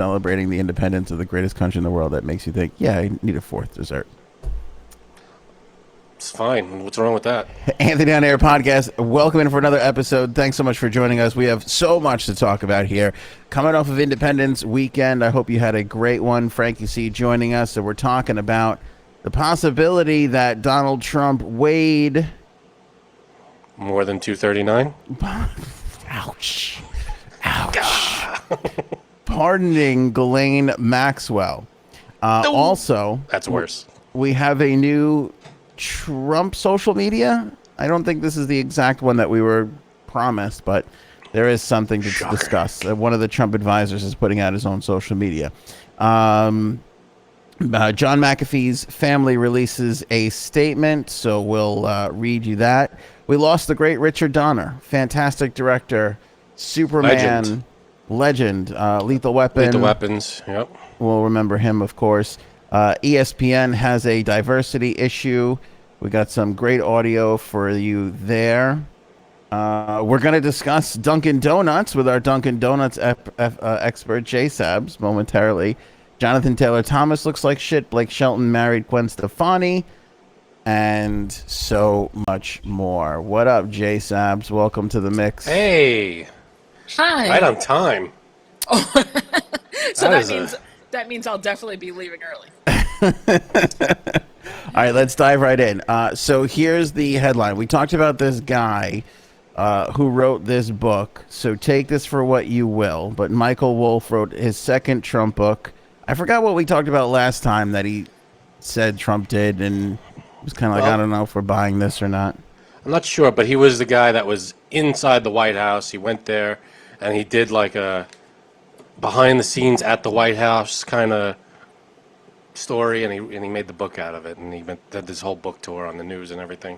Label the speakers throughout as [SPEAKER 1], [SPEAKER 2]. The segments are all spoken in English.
[SPEAKER 1] celebrating the independence of the greatest country in the world that makes you think, yeah, I need a fourth dessert.
[SPEAKER 2] It's fine. What's wrong with that?
[SPEAKER 1] Anthony on Air podcast. Welcome in for another episode. Thanks so much for joining us. We have so much to talk about here. Coming off of Independence Weekend, I hope you had a great one. Frankie C joining us. So we're talking about the possibility that Donald Trump weighed
[SPEAKER 2] more than 239.
[SPEAKER 1] Ouch. Pardoning Ghislaine Maxwell. Also,
[SPEAKER 2] that's worse.
[SPEAKER 1] We have a new Trump social media. I don't think this is the exact one that we were promised, but there is something to discuss. One of the Trump advisors is putting out his own social media. John McAfee's family releases a statement, so we'll read you that. We lost the great Richard Donner, fantastic director, Superman, legend, Lethal Weapon.
[SPEAKER 2] Lethal Weapons, yep.
[SPEAKER 1] We'll remember him, of course. ESPN has a diversity issue. We got some great audio for you there. We're going to discuss Dunkin' Donuts with our Dunkin' Donuts expert, Jay Sabs, momentarily. Jonathan Taylor Thomas looks like shit. Blake Shelton married Gwen Stefani. And so much more. What up, Jay Sabs? Welcome to the mix.
[SPEAKER 2] Hey.
[SPEAKER 3] Hi.
[SPEAKER 2] Right on time.
[SPEAKER 3] Oh. So that means I'll definitely be leaving early.
[SPEAKER 1] All right, let's dive right in. So here's the headline. We talked about this guy who wrote this book. So take this for what you will. But Michael Wolff wrote his second Trump book. I forgot what we talked about last time that he said Trump did, and it was kind of like, I don't know if we're buying this or not.
[SPEAKER 2] I'm not sure, but he was the guy that was inside the White House. He went there, and he did like a behind the scenes at the White House kind of story, and he made the book out of it, and he did this whole book tour on the news and everything.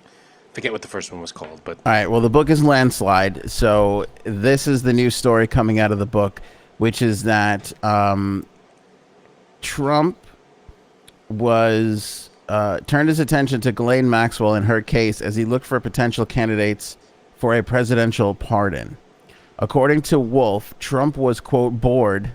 [SPEAKER 2] Forget what the first one was called, but
[SPEAKER 1] all right. Well, the book is Landslide, so this is the new story coming out of the book, which is that Trump was turned his attention to Ghislaine Maxwell in her case as he looked for potential candidates for a presidential pardon. According to Wolff, Trump was, quote, bored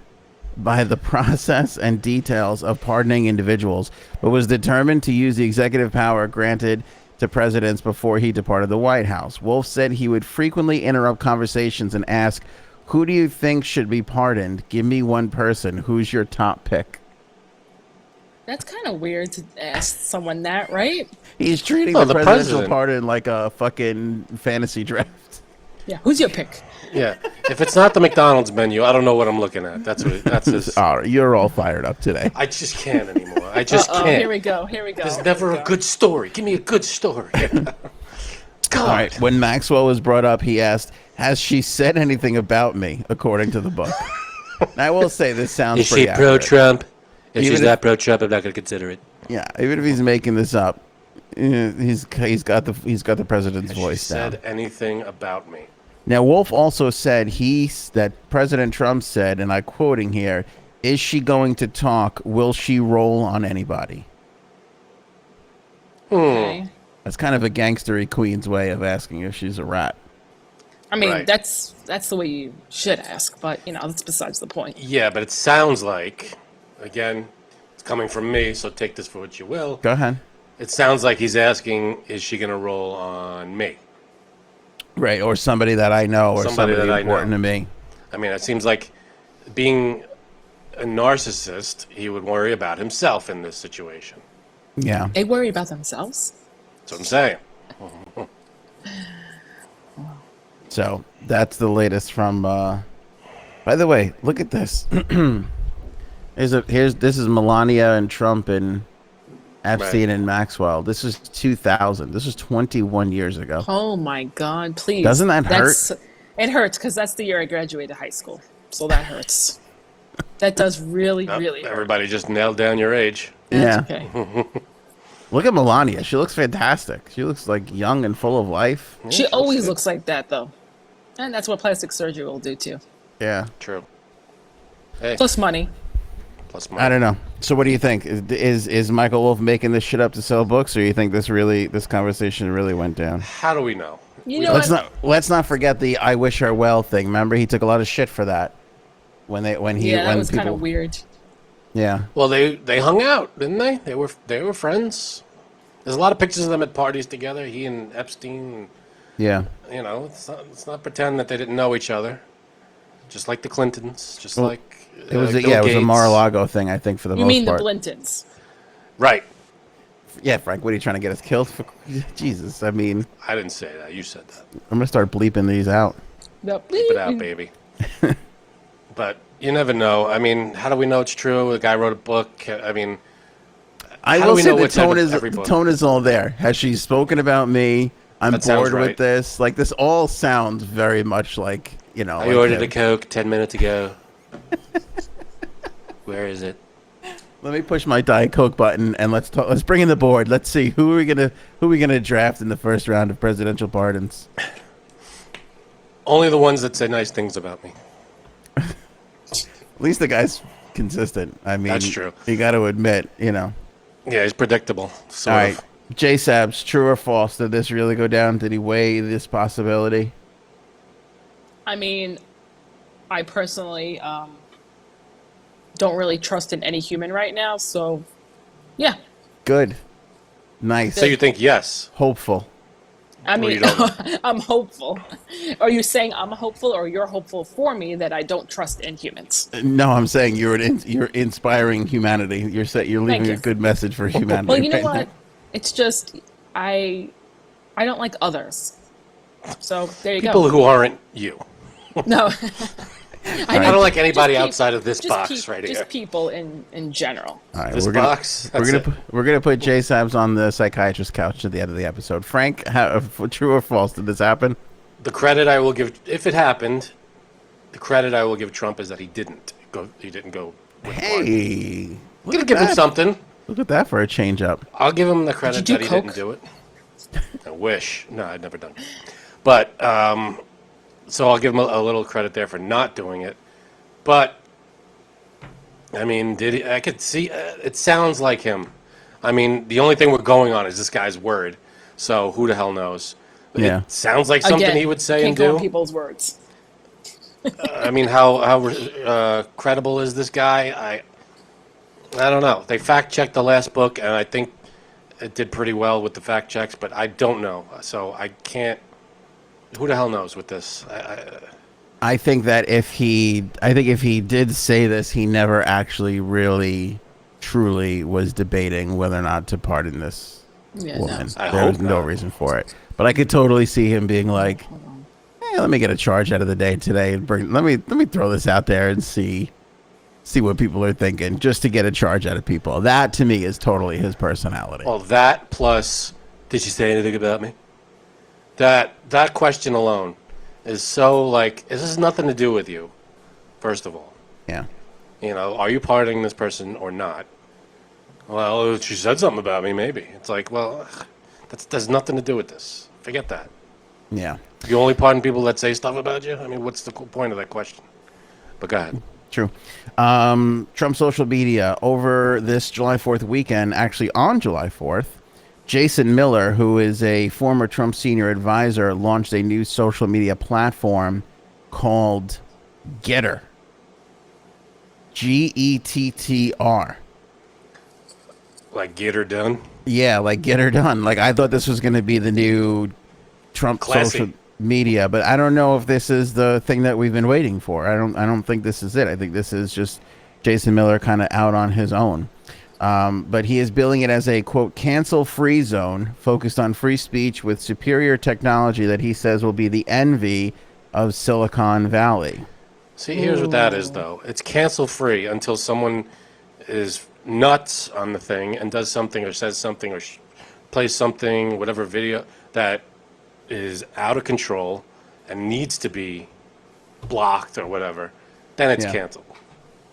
[SPEAKER 1] by the process and details of pardoning individuals, but was determined to use the executive power granted to presidents before he departed the White House. Wolff said he would frequently interrupt conversations and ask, who do you think should be pardoned? Give me one person. Who's your top pick?
[SPEAKER 3] That's kind of weird to ask someone that, right?
[SPEAKER 1] He's treating the presidential pardon like a fucking fantasy draft.
[SPEAKER 3] Yeah, who's your pick?
[SPEAKER 2] Yeah, if it's not the McDonald's menu, I don't know what I'm looking at. That's his.
[SPEAKER 1] Oh, you're all fired up today.
[SPEAKER 2] I just can't anymore. I just can't.
[SPEAKER 3] Here we go.
[SPEAKER 2] There's never a good story. Give me a good story. God.
[SPEAKER 1] All right. When Maxwell was brought up, he asked, "Has she said anything about me?" According to the book. And I will say this sounds.
[SPEAKER 2] Is she pro-Trump? If she's not pro-Trump, I'm not going to consider it.
[SPEAKER 1] Yeah, even if he's making this up, he's got the president's voice.
[SPEAKER 2] Said anything about me?
[SPEAKER 1] Now, Wolff also said that President Trump said, and I'm quoting here, "Is she going to talk? Will she roll on anybody?"
[SPEAKER 3] Okay.
[SPEAKER 1] That's kind of a gangstery queen's way of asking if she's a rat.
[SPEAKER 3] I mean, that's the way you should ask, but that's besides the point.
[SPEAKER 2] Yeah, but it sounds like, again, it's coming from me, so take this for what you will.
[SPEAKER 1] Go ahead.
[SPEAKER 2] It sounds like he's asking, is she going to roll on me?
[SPEAKER 1] Right, or somebody that I know, or somebody that important to me.
[SPEAKER 2] I mean, it seems like being a narcissist, he would worry about himself in this situation.
[SPEAKER 1] Yeah.
[SPEAKER 3] They worry about themselves?
[SPEAKER 2] That's what I'm saying.
[SPEAKER 1] So, that's the latest from, by the way, look at this. This is Melania and Trump and Epstein and Maxwell. This is 2000. This was 21 years ago.
[SPEAKER 3] Oh my God! Please.
[SPEAKER 1] Doesn't that hurt?
[SPEAKER 3] It hurts because that's the year I graduated high school, so that hurts. That does really hurt.
[SPEAKER 2] Everybody just nailed down your age.
[SPEAKER 3] That's
[SPEAKER 1] yeah.
[SPEAKER 3] Okay.
[SPEAKER 1] Look at Melania. She looks fantastic. She looks like young and full of life.
[SPEAKER 3] She always looks like that, though, and that's what plastic surgery will do too.
[SPEAKER 1] Yeah.
[SPEAKER 2] True. Hey.
[SPEAKER 3] Plus money.
[SPEAKER 1] I don't know. So what do you think? Is Michael Wolff making this shit up to sell books, or you think this conversation really went down?
[SPEAKER 2] How do we know?
[SPEAKER 3] Let's
[SPEAKER 1] not forget the "I wish her well" thing. Remember, he took a lot of shit for that. when
[SPEAKER 3] that
[SPEAKER 1] when
[SPEAKER 3] was kind
[SPEAKER 1] people
[SPEAKER 3] of weird.
[SPEAKER 1] yeah.
[SPEAKER 2] Well, they hung out, didn't they? They were friends. There's a lot of pictures of them at parties together. He and Epstein.
[SPEAKER 1] Yeah.
[SPEAKER 2] You know, let's not pretend that they didn't know each other. Just like the Clintons, just
[SPEAKER 1] Well,
[SPEAKER 2] like
[SPEAKER 1] it was
[SPEAKER 2] Bill
[SPEAKER 1] it was a
[SPEAKER 2] Gates.
[SPEAKER 1] Mar-a-Lago thing, I think, for the
[SPEAKER 3] You
[SPEAKER 1] most
[SPEAKER 3] mean
[SPEAKER 1] part.
[SPEAKER 3] the Blintons?
[SPEAKER 2] Right.
[SPEAKER 1] Yeah, Frank, what are you trying to get us killed for? Jesus, I mean,
[SPEAKER 2] I didn't say that. You said that.
[SPEAKER 1] I'm gonna start bleeping these out.
[SPEAKER 3] The
[SPEAKER 2] Keep it out, baby. But you never know. I mean, how do we know it's true? The guy wrote a book. I mean,
[SPEAKER 1] I
[SPEAKER 2] How do
[SPEAKER 1] will
[SPEAKER 2] we
[SPEAKER 1] say
[SPEAKER 2] know
[SPEAKER 1] the
[SPEAKER 2] what's
[SPEAKER 1] tone
[SPEAKER 2] ever-
[SPEAKER 1] is
[SPEAKER 2] every
[SPEAKER 1] the
[SPEAKER 2] book?
[SPEAKER 1] tone is all there. Has she spoken about me? I'm
[SPEAKER 2] That sounds
[SPEAKER 1] bored with
[SPEAKER 2] right.
[SPEAKER 1] this. Like this all sounds very much like
[SPEAKER 2] I
[SPEAKER 1] like
[SPEAKER 2] ordered
[SPEAKER 1] him.
[SPEAKER 2] a Coke 10 minutes ago. Where is it?
[SPEAKER 1] Let me push my Diet Coke button and let's talk. Let's bring in the board. Let's see who are we gonna draft in the first round of presidential pardons.
[SPEAKER 2] Only the ones that say nice things about me.
[SPEAKER 1] At least the guy's consistent. I mean,
[SPEAKER 2] That's true.
[SPEAKER 1] You got to admit,
[SPEAKER 2] Yeah, he's predictable. Sort
[SPEAKER 1] All right,
[SPEAKER 2] of.
[SPEAKER 1] J Sabs, true or false? Did this really go down? Did he weigh this possibility?
[SPEAKER 3] I mean, I personally don't really trust in any human right now. So, yeah.
[SPEAKER 1] Good, nice,
[SPEAKER 2] So you think yes?
[SPEAKER 1] hopeful.
[SPEAKER 3] I
[SPEAKER 2] Or
[SPEAKER 3] mean,
[SPEAKER 2] you don't.
[SPEAKER 3] I'm hopeful. Are you saying I'm hopeful, or you're hopeful for me that I don't trust in humans?
[SPEAKER 1] No, I'm saying you're inspiring humanity. You're leaving
[SPEAKER 3] Thank
[SPEAKER 1] a
[SPEAKER 3] you.
[SPEAKER 1] good message for humanity.
[SPEAKER 3] Well, you know
[SPEAKER 1] right
[SPEAKER 3] what?
[SPEAKER 1] now.
[SPEAKER 3] It's just I don't like others. So there you
[SPEAKER 2] People
[SPEAKER 3] go.
[SPEAKER 2] who aren't you.
[SPEAKER 3] No,
[SPEAKER 2] I don't like anybody
[SPEAKER 3] just
[SPEAKER 2] outside of this
[SPEAKER 3] just
[SPEAKER 2] box right here.
[SPEAKER 3] Just people in general.
[SPEAKER 1] All right,
[SPEAKER 2] This
[SPEAKER 1] we're gonna
[SPEAKER 2] box.
[SPEAKER 1] we're
[SPEAKER 2] That's
[SPEAKER 1] gonna
[SPEAKER 2] it.
[SPEAKER 1] we're gonna put J Sabs on the psychiatrist couch at the end of the episode. Frank, true or false? Did this happen?
[SPEAKER 2] The credit I will give, if it happened, the credit I will give Trump is that he didn't go. He didn't go. With Biden.
[SPEAKER 1] Hey,
[SPEAKER 2] I'm
[SPEAKER 1] look
[SPEAKER 2] gonna
[SPEAKER 1] at
[SPEAKER 2] give him
[SPEAKER 1] that.
[SPEAKER 2] something.
[SPEAKER 1] Look at that for a change up.
[SPEAKER 2] I'll give him the credit
[SPEAKER 3] do
[SPEAKER 2] that he
[SPEAKER 3] coke?
[SPEAKER 2] didn't do it. I wish. No, I'd never done it. But so I'll give him a little credit there for not doing it. But I mean, did he? I could see. It sounds like him. I mean, the only thing we're going on is this guy's word. So who the hell knows?
[SPEAKER 1] Yeah.
[SPEAKER 2] It sounds like something
[SPEAKER 3] Again,
[SPEAKER 2] he would say
[SPEAKER 3] can't
[SPEAKER 2] and
[SPEAKER 3] go on
[SPEAKER 2] do.
[SPEAKER 3] people's words.
[SPEAKER 2] I mean, how credible is this guy? I don't know. They fact checked the last book, and I think it did pretty well with the fact checks. But I don't know, so I can't. Who the hell knows with this?
[SPEAKER 1] I think if he did say this, he never actually really, truly was debating whether or not to pardon this
[SPEAKER 3] Yeah,
[SPEAKER 1] woman.
[SPEAKER 2] I
[SPEAKER 1] There was
[SPEAKER 2] hope
[SPEAKER 1] no
[SPEAKER 2] not.
[SPEAKER 1] reason for it. But I could totally see him being like, "Hey, let me get a charge out of the day today and let me throw this out there and see what people are thinking, just to get a charge out of people." That to me is totally his personality.
[SPEAKER 2] Well, that plus, did she say anything about me? That question alone is so like, this has nothing to do with you. First of all,
[SPEAKER 1] Yeah.
[SPEAKER 2] are you pardoning this person or not? Well, she said something about me, maybe. It's like, well, that's nothing to do with this. Forget that.
[SPEAKER 1] Yeah.
[SPEAKER 2] You only pardon people that say stuff about you? I mean, what's the point of that question? But go ahead.
[SPEAKER 1] True. Trump social media over this July 4th weekend, actually on July 4th, Jason Miller, who is a former Trump senior advisor, launched a new social media platform called Getter. Gettr.
[SPEAKER 2] Like, get her done.
[SPEAKER 1] Yeah, like get her done. Like I thought this was going to be the new Trump
[SPEAKER 2] Classy.
[SPEAKER 1] social media, but I don't know if this is the thing that we've been waiting for. I don't think this is it. I think this is just Jason Miller kind of out on his own. But he is billing it as a quote cancel-free zone focused on free speech with superior technology that he says will be the envy of Silicon Valley.
[SPEAKER 2] See, here's what that is, though. It's cancel free until someone is nuts on the thing and does something or says something or plays something, whatever video, that is out of control and needs to be blocked or whatever. Then it's
[SPEAKER 1] Yeah.
[SPEAKER 2] canceled.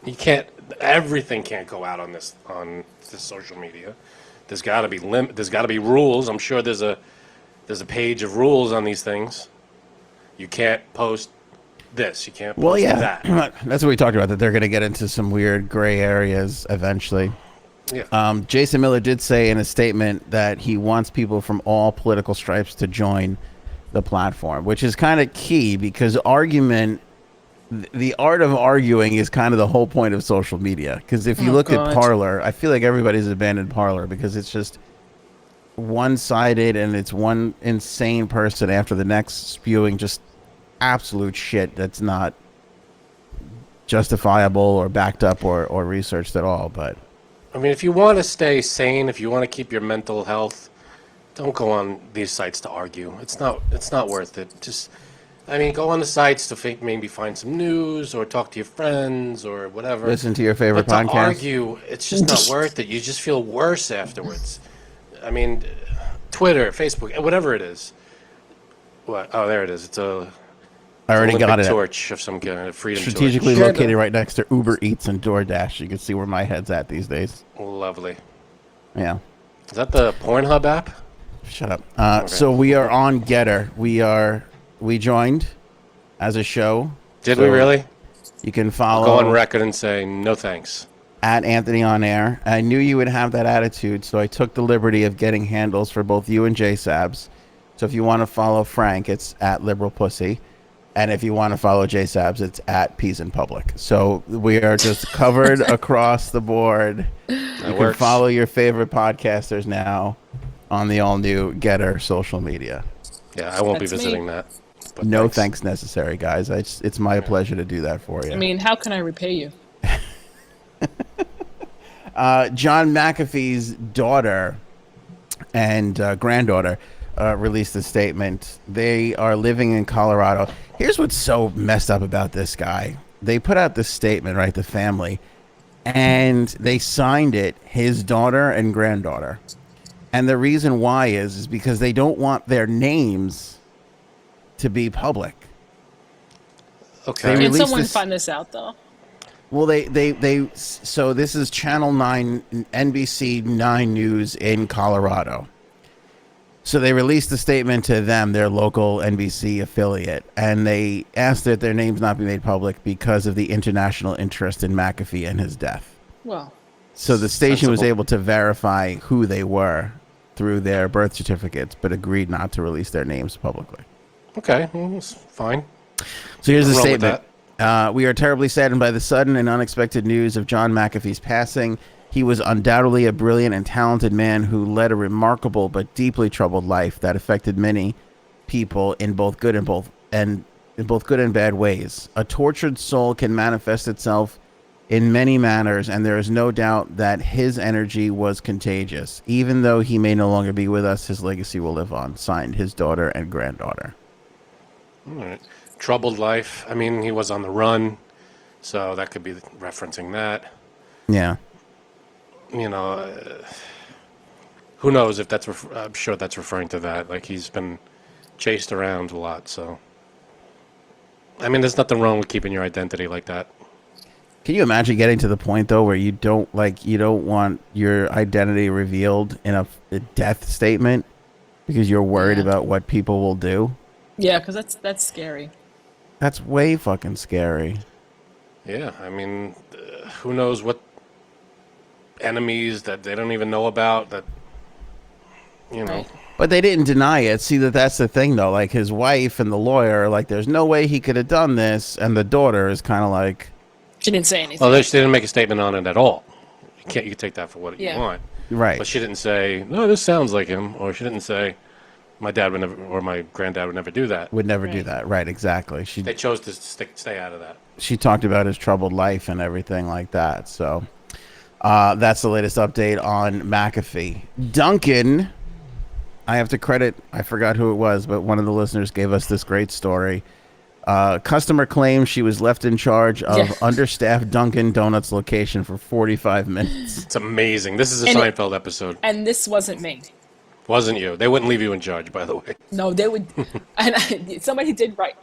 [SPEAKER 2] You can't. Everything can't go out on this social media. There's got to be There's got to be rules. I'm sure there's a page of rules on these things. You can't post this. You can't post
[SPEAKER 1] Well, yeah,
[SPEAKER 2] that.
[SPEAKER 1] that's what we talked about, that they're going to get into some weird gray areas eventually.
[SPEAKER 2] Yeah.
[SPEAKER 1] Jason Miller did say in a statement that he wants people from all political stripes to join the platform, which is kind of key because argument the art of arguing is kind of the whole point of social media. Because if you
[SPEAKER 3] Oh,
[SPEAKER 1] look at
[SPEAKER 3] God.
[SPEAKER 1] Parler, I feel like everybody's abandoned Parler because it's just one-sided and it's one insane person after the next spewing just absolute shit that's not justifiable or backed up or researched at all. But
[SPEAKER 2] I mean, if you want to stay sane, if you want to keep your mental health, don't go on these sites to argue. It's not worth it. Just, I mean, go on the sites to maybe find some news or talk to your friends or whatever.
[SPEAKER 1] listen to your favorite
[SPEAKER 2] But to
[SPEAKER 1] podcast.
[SPEAKER 2] argue, it's just not worth it. You just feel worse afterwards. I mean, Twitter, Facebook, whatever it is. What? Oh, there it is. It's a
[SPEAKER 1] I already
[SPEAKER 2] Olympic
[SPEAKER 1] got it.
[SPEAKER 2] torch of some kind of freedom
[SPEAKER 1] Strategically
[SPEAKER 2] torch.
[SPEAKER 1] located right next to Uber Eats and DoorDash. You can see where my head's at these days.
[SPEAKER 2] Lovely.
[SPEAKER 1] Yeah.
[SPEAKER 2] Is that the Pornhub app?
[SPEAKER 1] Shut up. So we are on Getter. We joined as a show.
[SPEAKER 2] Did
[SPEAKER 1] So
[SPEAKER 2] we really?
[SPEAKER 1] You can
[SPEAKER 2] I'll
[SPEAKER 1] follow
[SPEAKER 2] go on record and say no thanks.
[SPEAKER 1] at Anthony on Air. I knew you would have that attitude, so I took the liberty of getting handles for both you and J Sabs. So if you want to follow Frank, it's at Liberal Pussy. And if you want to follow J Sabs, it's at Peace in Public. So we are just covered across the board. You can
[SPEAKER 2] works.
[SPEAKER 1] follow your favorite podcasters now on the all-new Getter social media.
[SPEAKER 2] Yeah, I won't
[SPEAKER 3] That's
[SPEAKER 2] be
[SPEAKER 3] me.
[SPEAKER 2] visiting that. But
[SPEAKER 1] No thanks necessary, guys. It's my pleasure to do that for you.
[SPEAKER 3] I mean, how can I repay you?
[SPEAKER 1] John McAfee's daughter and granddaughter released a statement. They are living in Colorado. Here's what's so messed up about this guy. They put out this statement, right, the family, and they signed it, his daughter and granddaughter. And the reason why is because they don't want their names to be public.
[SPEAKER 2] Okay.
[SPEAKER 1] They
[SPEAKER 3] Can
[SPEAKER 1] released
[SPEAKER 3] someone
[SPEAKER 1] this-
[SPEAKER 3] find this out, though?
[SPEAKER 1] Well, so this is Channel 9, NBC 9 News in Colorado. So they released a statement to them, their local NBC affiliate, and they asked that their names not be made public because of the international interest in McAfee and his death.
[SPEAKER 3] Well,
[SPEAKER 1] So the station was
[SPEAKER 2] Sensible.
[SPEAKER 1] able to verify who they were through their birth certificates, but agreed not to release their names publicly.
[SPEAKER 2] Okay, well, it's fine.
[SPEAKER 1] So here's the
[SPEAKER 2] Nothing wrong with
[SPEAKER 1] statement. We are terribly saddened by the sudden and unexpected news of John McAfee's passing. He was undoubtedly a brilliant and talented man who led a remarkable but deeply troubled life that affected many people in both good and bad ways. A tortured soul can manifest itself in many manners, and there is no doubt that his energy was contagious. Even though he may no longer be with us, his legacy will live on. Signed, his daughter and granddaughter.
[SPEAKER 2] All right. Troubled life. I mean, he was on the run, so that could be referencing that.
[SPEAKER 1] Yeah.
[SPEAKER 2] You know, who knows if that's, I'm sure that's referring to that. Like, he's been chased around a lot, so. I mean, there's nothing wrong with keeping your identity like that.
[SPEAKER 1] Can you imagine getting to the point though where you don't want your identity revealed in a death statement because you're worried
[SPEAKER 3] Yeah.
[SPEAKER 1] about what people will do?
[SPEAKER 3] yeah, because that's scary.
[SPEAKER 1] That's way fucking scary.
[SPEAKER 2] Yeah, I mean, who knows what enemies that they don't even know about that, you know.
[SPEAKER 3] Right.
[SPEAKER 1] But they didn't deny it. See, that's the thing though. Like his wife and the lawyer are like, there's no way he could have done this, and the daughter is kind of like,
[SPEAKER 3] She didn't say anything.
[SPEAKER 2] Well, they didn't make a statement on it at all. You can take that for what
[SPEAKER 3] Yeah.
[SPEAKER 2] you want.
[SPEAKER 1] right.
[SPEAKER 2] But she didn't say, no, this sounds like him. Or she didn't say, my dad would never, or my granddad would never do that.
[SPEAKER 1] Would never do
[SPEAKER 3] Right.
[SPEAKER 1] that. Right, exactly.
[SPEAKER 2] They chose to stay out of that.
[SPEAKER 1] She talked about his troubled life and everything like that. So that's the latest update on McAfee. Duncan, I have to credit, I forgot who it was, but one of the listeners gave us this great story. Customer claims she was left in charge of
[SPEAKER 3] Yeah.
[SPEAKER 1] understaffed Dunkin' Donuts location for 45 minutes.
[SPEAKER 2] It's amazing. This is a
[SPEAKER 3] And
[SPEAKER 2] Seinfeld episode.
[SPEAKER 3] And this wasn't me.
[SPEAKER 2] Wasn't you? They wouldn't leave you in charge, by the way.
[SPEAKER 3] No, they would. And somebody did write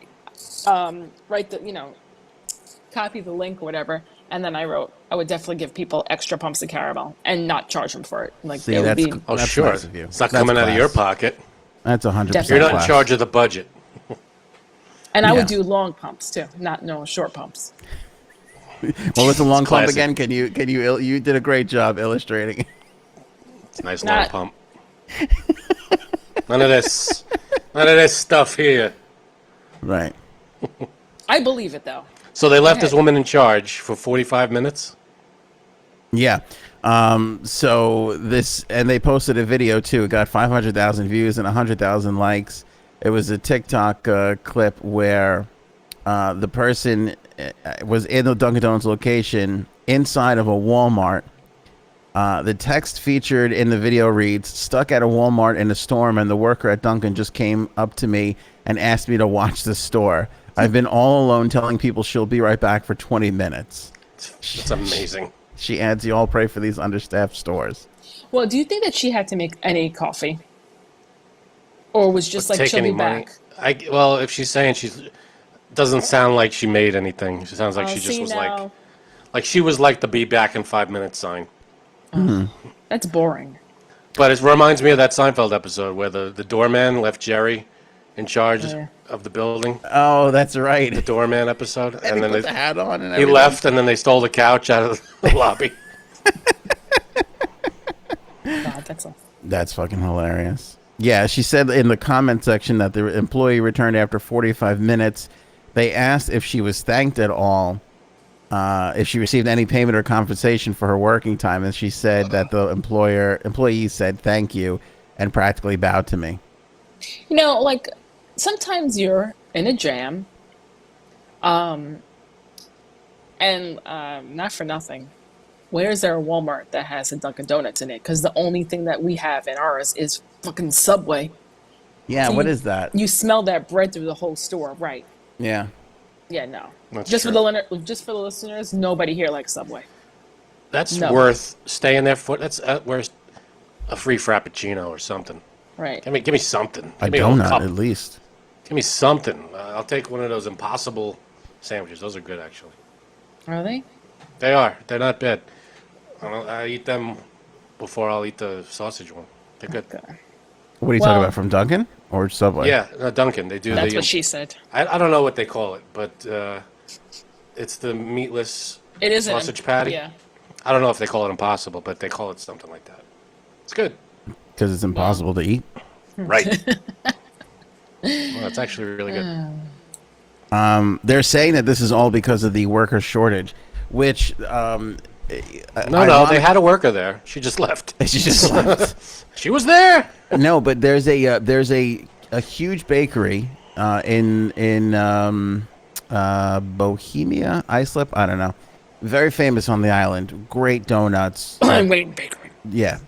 [SPEAKER 3] the, copy the link or whatever. And then I wrote, I would definitely give people extra pumps of caramel and not charge them for it. Like,
[SPEAKER 1] See,
[SPEAKER 3] it would
[SPEAKER 1] that's
[SPEAKER 3] be.
[SPEAKER 2] Oh,
[SPEAKER 1] That's
[SPEAKER 2] sure.
[SPEAKER 1] nice of you.
[SPEAKER 2] It's not
[SPEAKER 1] That's
[SPEAKER 2] coming out of your
[SPEAKER 1] class.
[SPEAKER 2] pocket.
[SPEAKER 1] That's 100%.
[SPEAKER 3] Definitely.
[SPEAKER 2] You're not
[SPEAKER 1] class.
[SPEAKER 2] in charge of the budget.
[SPEAKER 3] And I
[SPEAKER 1] Yeah.
[SPEAKER 3] would do long pumps too, not short pumps.
[SPEAKER 1] What was the long pump
[SPEAKER 2] classic.
[SPEAKER 1] again? You did a great job illustrating.
[SPEAKER 2] It's a nice long
[SPEAKER 3] Not-
[SPEAKER 2] pump. None of this stuff here.
[SPEAKER 1] Right.
[SPEAKER 3] I believe it though.
[SPEAKER 2] So they left this
[SPEAKER 3] ahead.
[SPEAKER 2] woman in charge for 45 minutes.
[SPEAKER 1] Yeah. So this, and they posted a video too. It got 500,000 views and 100,000 likes. It was a TikTok clip where the person was in the Dunkin' Donuts location inside of a Walmart. The text featured in the video reads, "Stuck at a Walmart in a storm, and the worker at Dunkin' just came up to me and asked me to watch the store. I've been all alone telling people she'll be right back for 20 minutes."
[SPEAKER 2] It's amazing.
[SPEAKER 1] She adds, "You all pray for these understaffed stores."
[SPEAKER 3] Well, do you think that she had to make any coffee, or was just like
[SPEAKER 2] Take
[SPEAKER 3] she'll
[SPEAKER 2] any
[SPEAKER 3] be
[SPEAKER 2] money?
[SPEAKER 3] back?
[SPEAKER 2] Well, if she's saying doesn't sound like she made anything. She sounds like
[SPEAKER 3] Oh,
[SPEAKER 2] she just
[SPEAKER 3] see
[SPEAKER 2] was
[SPEAKER 3] now,
[SPEAKER 2] like she was like the "be back in 5 minutes" sign.
[SPEAKER 3] that's boring.
[SPEAKER 2] But it reminds me of that Seinfeld episode where the doorman left Jerry in charge
[SPEAKER 3] Yeah.
[SPEAKER 2] of the building.
[SPEAKER 1] Oh, that's right.
[SPEAKER 2] The doorman episode,
[SPEAKER 1] And
[SPEAKER 2] and
[SPEAKER 1] he
[SPEAKER 2] then
[SPEAKER 1] put the hat on and
[SPEAKER 2] he
[SPEAKER 1] everything.
[SPEAKER 2] left, and then they stole the couch out of the lobby.
[SPEAKER 3] God, that's a
[SPEAKER 1] That's fucking hilarious. Yeah, she said in the comment section that the employee returned after 45 minutes. They asked if she was thanked at all, if she received any payment or compensation for her working time, and she said that the employee said thank you and practically bowed to me.
[SPEAKER 3] like sometimes you're in a jam, and not for nothing. Where is there a Walmart that has a Dunkin' Donuts in it? Because the only thing that we have in ours is fucking Subway.
[SPEAKER 1] Yeah,
[SPEAKER 3] So
[SPEAKER 1] what
[SPEAKER 3] you-
[SPEAKER 1] is that?
[SPEAKER 3] You smell that bread through the whole store, right?
[SPEAKER 1] Yeah.
[SPEAKER 3] Yeah, no.
[SPEAKER 2] That's
[SPEAKER 3] just
[SPEAKER 2] true.
[SPEAKER 3] just for the listeners, nobody here likes Subway.
[SPEAKER 2] That's
[SPEAKER 3] No.
[SPEAKER 2] worth staying there for. That's worth a free frappuccino or something.
[SPEAKER 3] Right.
[SPEAKER 2] Give me something.
[SPEAKER 1] A
[SPEAKER 2] Give me a little
[SPEAKER 1] donut,
[SPEAKER 2] cup.
[SPEAKER 1] at least.
[SPEAKER 2] Give me something. I'll take one of those Impossible sandwiches. Those are good, actually.
[SPEAKER 3] Are they?
[SPEAKER 2] They are. They're not bad. I eat them before I'll eat the sausage one. They're good.
[SPEAKER 3] Okay.
[SPEAKER 1] What are you
[SPEAKER 3] Well-
[SPEAKER 1] talking about, from Dunkin' or Subway?
[SPEAKER 2] Yeah, Dunkin'. They do
[SPEAKER 3] That's
[SPEAKER 2] the.
[SPEAKER 3] what she said.
[SPEAKER 2] I don't know what they call it, but it's the meatless
[SPEAKER 3] It is
[SPEAKER 2] sausage patty.
[SPEAKER 3] Yeah.
[SPEAKER 2] I don't know if they call it Impossible, but they call it something like that. It's good.
[SPEAKER 1] Because it's impossible to eat.
[SPEAKER 2] Right. Well, it's actually really good.
[SPEAKER 1] They're saying that this is all because of the worker shortage, which
[SPEAKER 2] No, they had a worker there. She just left.
[SPEAKER 1] She just left.
[SPEAKER 2] She was there.
[SPEAKER 1] No, but there's a huge bakery in Bohemia, Islip. I don't know. Very famous on the island. Great donuts.
[SPEAKER 3] Glen Wayne Bakery.
[SPEAKER 1] Yeah,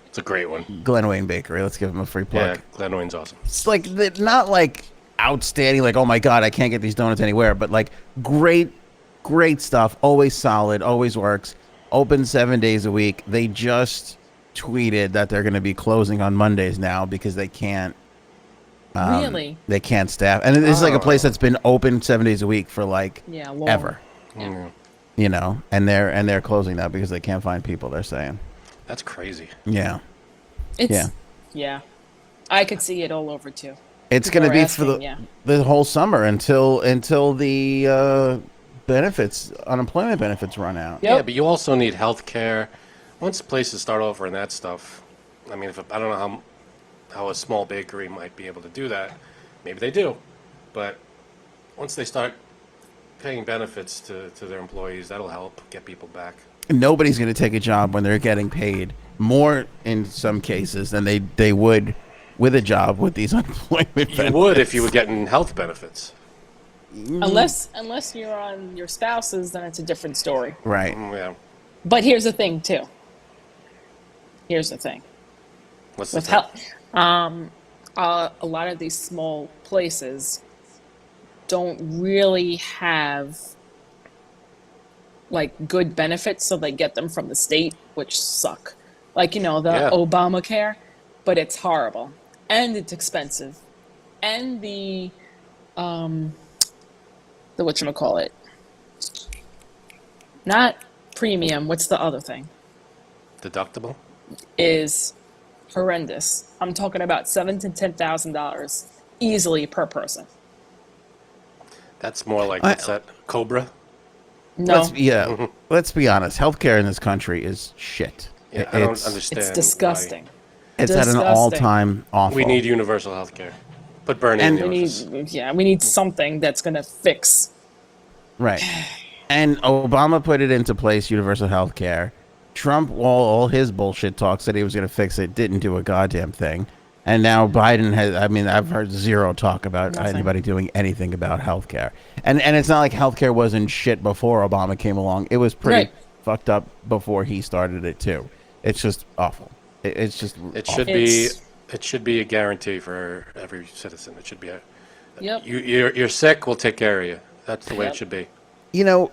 [SPEAKER 2] It's a great one.
[SPEAKER 1] Glen Wayne Bakery. Let's give them a free plug.
[SPEAKER 2] Yeah, Glen Wayne's awesome.
[SPEAKER 1] It's like not like outstanding, like, oh my god, I can't get these donuts anywhere, but like great stuff. Always solid. Always works. Open 7 days a week. They just tweeted that they're going to be closing on Mondays now because they can't.
[SPEAKER 3] Really?
[SPEAKER 1] They can't staff, and it's like a place that's been open 7 days a week for like
[SPEAKER 3] Yeah, long.
[SPEAKER 1] ever.
[SPEAKER 2] Yeah.
[SPEAKER 1] You know, and they're closing now because they can't find people. They're saying,
[SPEAKER 2] That's crazy.
[SPEAKER 1] yeah,
[SPEAKER 3] It's
[SPEAKER 1] Yeah.
[SPEAKER 3] yeah. I could see it all over too.
[SPEAKER 1] it's
[SPEAKER 3] People
[SPEAKER 1] going to
[SPEAKER 3] are
[SPEAKER 1] be for
[SPEAKER 3] asking,
[SPEAKER 1] the whole summer until the unemployment benefits run out.
[SPEAKER 3] Yep.
[SPEAKER 2] Yeah, but you also need health care. Once places start offering that stuff, I mean, I don't know how a small bakery might be able to do that. Maybe they do. But once they start paying benefits to their employees, that'll help get people back.
[SPEAKER 1] Nobody's going to take a job when they're getting paid more in some cases than they would with a job with these unemployment benefits.
[SPEAKER 2] You would if you were getting health benefits.
[SPEAKER 3] Unless you're on your spouse's, then it's a different story.
[SPEAKER 1] Right.
[SPEAKER 2] Yeah.
[SPEAKER 3] But here's the thing too. Here's the thing.
[SPEAKER 2] What's the
[SPEAKER 3] With
[SPEAKER 2] thing?
[SPEAKER 3] a lot of these small places don't really have like good benefits, so they get them from the state, which suck. Like, the
[SPEAKER 2] Yeah.
[SPEAKER 3] Obamacare, but it's horrible and it's expensive, and the whatchamacallit, not premium. What's the other thing?
[SPEAKER 2] Deductible?
[SPEAKER 3] Is horrendous. I'm talking about $7,000 to $10,000 easily per person.
[SPEAKER 2] That's more like, what's that? Cobra?
[SPEAKER 3] No,
[SPEAKER 1] Let's be honest. Healthcare in this country is shit.
[SPEAKER 2] Yeah, I don't
[SPEAKER 1] It's-
[SPEAKER 2] understand.
[SPEAKER 3] it's disgusting.
[SPEAKER 1] It's at an
[SPEAKER 3] Disgusting.
[SPEAKER 1] all-time awful.
[SPEAKER 2] We need universal health care. Put Bernie
[SPEAKER 1] And
[SPEAKER 2] in the
[SPEAKER 3] We
[SPEAKER 2] office.
[SPEAKER 3] need something that's gonna fix
[SPEAKER 1] Right. And Obama put it into place, universal health care. Trump, all his bullshit talk, said he was going to fix it, didn't do a goddamn thing. And now Biden has, I mean, I've heard zero talk about
[SPEAKER 3] Nothing.
[SPEAKER 1] anybody doing anything about healthcare. And it's not like healthcare wasn't shit before Obama came along. It was pretty
[SPEAKER 3] Right.
[SPEAKER 1] fucked up before he started it, too. It's just awful. It's just
[SPEAKER 2] It
[SPEAKER 1] awful.
[SPEAKER 2] should be a guarantee for every citizen. It should be a
[SPEAKER 3] Yep.
[SPEAKER 2] you're sick, we'll take care of you. That's the way it should be.
[SPEAKER 1] You know,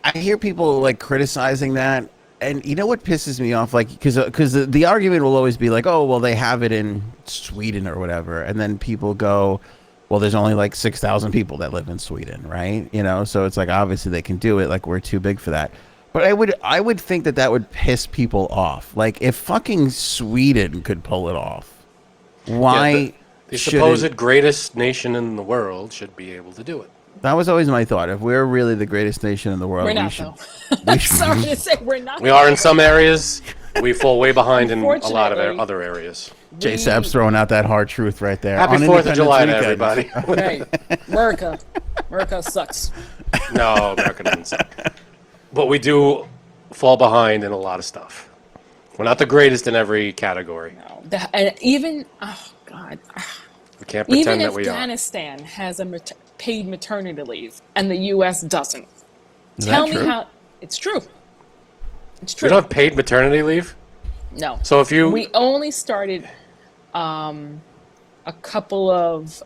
[SPEAKER 1] I hear people like criticizing that, and you know what pisses me off? Like, because the argument will always be like, oh, well, they have it in Sweden or whatever, and then people go, well, there's only like 6,000 people that live in Sweden, right? You know, so it's like obviously they can do it. Like we're too big for that. But I would think that would piss people off. Like if fucking Sweden could pull it off, why?
[SPEAKER 2] Yeah, the supposed greatest nation in the world should be able to do it.
[SPEAKER 1] That was always my thought. If we're really the greatest nation in the world,
[SPEAKER 3] We're
[SPEAKER 1] we
[SPEAKER 3] not,
[SPEAKER 1] should.
[SPEAKER 3] though.
[SPEAKER 1] We should
[SPEAKER 3] Sorry to say, we're not.
[SPEAKER 2] We are in some areas. We fall way behind in a lot of
[SPEAKER 3] Unfortunately.
[SPEAKER 2] other areas.
[SPEAKER 1] J Sab's throwing out that hard truth right there.
[SPEAKER 2] Happy
[SPEAKER 1] On
[SPEAKER 2] 4th of July to
[SPEAKER 1] Independence
[SPEAKER 2] everybody.
[SPEAKER 3] Right. America sucks.
[SPEAKER 2] No, America doesn't suck. But we do fall behind in a lot of stuff. We're not the greatest in every category.
[SPEAKER 3] No. And even, oh, God.
[SPEAKER 2] We can't
[SPEAKER 3] Even
[SPEAKER 2] pretend that we are.
[SPEAKER 3] Afghanistan has a paid maternity leave, and the U.S. doesn't.
[SPEAKER 1] Is
[SPEAKER 3] Tell
[SPEAKER 1] that
[SPEAKER 3] me
[SPEAKER 1] true?
[SPEAKER 3] how. It's true. It's
[SPEAKER 2] We
[SPEAKER 3] true.
[SPEAKER 2] don't have paid maternity leave.
[SPEAKER 3] No.
[SPEAKER 2] So if you
[SPEAKER 3] We only started a couple of,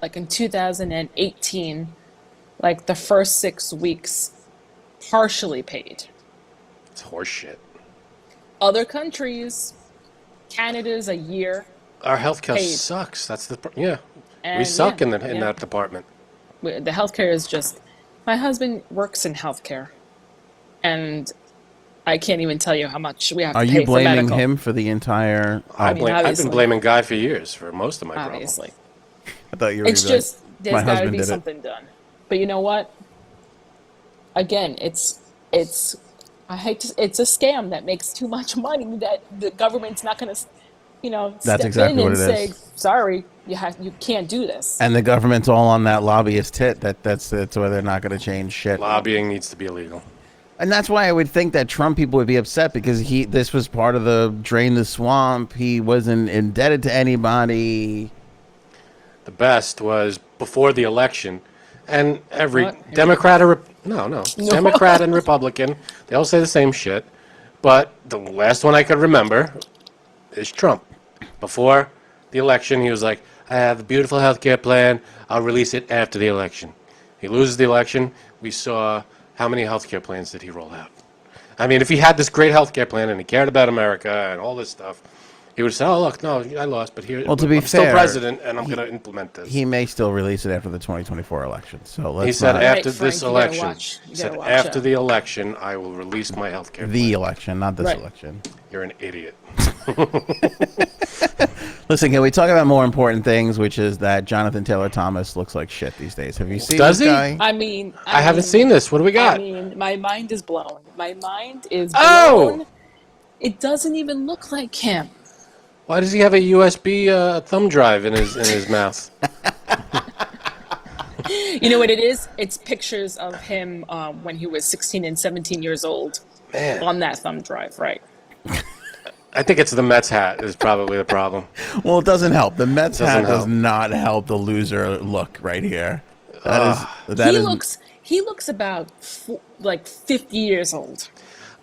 [SPEAKER 3] like in 2018, like the first 6 weeks partially paid.
[SPEAKER 2] it's horseshit.
[SPEAKER 3] Other countries, Canada's a year.
[SPEAKER 2] Our healthcare
[SPEAKER 3] Paid.
[SPEAKER 2] sucks. That's the we
[SPEAKER 3] And,
[SPEAKER 2] suck
[SPEAKER 3] yeah,
[SPEAKER 2] in
[SPEAKER 3] yeah.
[SPEAKER 2] that department.
[SPEAKER 3] The healthcare is just. My husband works in healthcare, and I can't even tell you how much we have
[SPEAKER 1] Are
[SPEAKER 3] to pay
[SPEAKER 1] you
[SPEAKER 3] for
[SPEAKER 1] blaming
[SPEAKER 3] medical.
[SPEAKER 1] him for the entire?
[SPEAKER 2] I've been
[SPEAKER 3] obviously.
[SPEAKER 2] blaming Guy for years for most of my
[SPEAKER 3] Obviously,
[SPEAKER 1] I thought you were.
[SPEAKER 3] it's
[SPEAKER 1] gonna be like,
[SPEAKER 3] just
[SPEAKER 1] my
[SPEAKER 3] there's got to
[SPEAKER 1] husband
[SPEAKER 3] be
[SPEAKER 1] did it.
[SPEAKER 3] something done. But you know what? Again, it's I hate to, it's a scam that makes too much money that the government's not going to,
[SPEAKER 1] That's
[SPEAKER 3] step
[SPEAKER 1] exactly
[SPEAKER 3] in
[SPEAKER 1] what
[SPEAKER 3] and
[SPEAKER 1] it
[SPEAKER 3] say,
[SPEAKER 1] is.
[SPEAKER 3] sorry, you can't do this.
[SPEAKER 1] And the government's all on that lobbyist tit. That's why they're not going to change shit.
[SPEAKER 2] Lobbying needs to be illegal.
[SPEAKER 1] And that's why I would think that Trump people would be upset because this was part of the drain the swamp. He wasn't indebted to anybody.
[SPEAKER 2] The best was before the election, and every
[SPEAKER 3] What?
[SPEAKER 2] Democrat or no, Democrat and Republican, they all say the same shit. But the last one I could remember is Trump. Before the election, he was like, "I have a beautiful healthcare plan. I'll release it after the election." He loses the election. We saw how many healthcare plans did he roll out? I mean, if he had this great healthcare plan and he cared about America and all this stuff, he would say, "Oh, look, no, I lost, but here,
[SPEAKER 1] Well, to be
[SPEAKER 2] I'm still
[SPEAKER 1] fair,
[SPEAKER 2] president, and I'm going to implement this."
[SPEAKER 1] He may still release it after the 2024 election. So let's
[SPEAKER 2] He said
[SPEAKER 1] not,
[SPEAKER 2] after
[SPEAKER 3] Right, Frank,
[SPEAKER 2] this
[SPEAKER 3] you gotta
[SPEAKER 2] election,
[SPEAKER 3] watch. You
[SPEAKER 2] he said
[SPEAKER 3] gotta watch
[SPEAKER 2] after
[SPEAKER 3] out.
[SPEAKER 2] the election, I will release my healthcare
[SPEAKER 1] the
[SPEAKER 2] plan.
[SPEAKER 1] election, not this
[SPEAKER 3] Right.
[SPEAKER 1] election.
[SPEAKER 2] You're an idiot.
[SPEAKER 1] Listen, can we talk about more important things, which is that Jonathan Taylor Thomas looks like shit these days? Have you seen
[SPEAKER 2] Does
[SPEAKER 1] this
[SPEAKER 2] he?
[SPEAKER 1] guy?
[SPEAKER 3] I mean,
[SPEAKER 2] I haven't seen this. What do we
[SPEAKER 3] I
[SPEAKER 2] got?
[SPEAKER 3] mean, my mind is blown. My mind is
[SPEAKER 2] Oh!
[SPEAKER 3] blown. It doesn't even look like him.
[SPEAKER 2] Why does he have a USB thumb drive in his mouth?
[SPEAKER 3] You know what it is? It's pictures of him when he was 16 and 17 years old
[SPEAKER 2] Man,
[SPEAKER 3] on that thumb drive, right?
[SPEAKER 2] I think it's the Mets hat is probably the problem.
[SPEAKER 1] Well, it doesn't help. The Mets
[SPEAKER 2] Doesn't
[SPEAKER 1] hat does
[SPEAKER 2] help.
[SPEAKER 1] not help the loser look right here. That
[SPEAKER 3] he
[SPEAKER 1] is
[SPEAKER 3] looks about like 50 years old.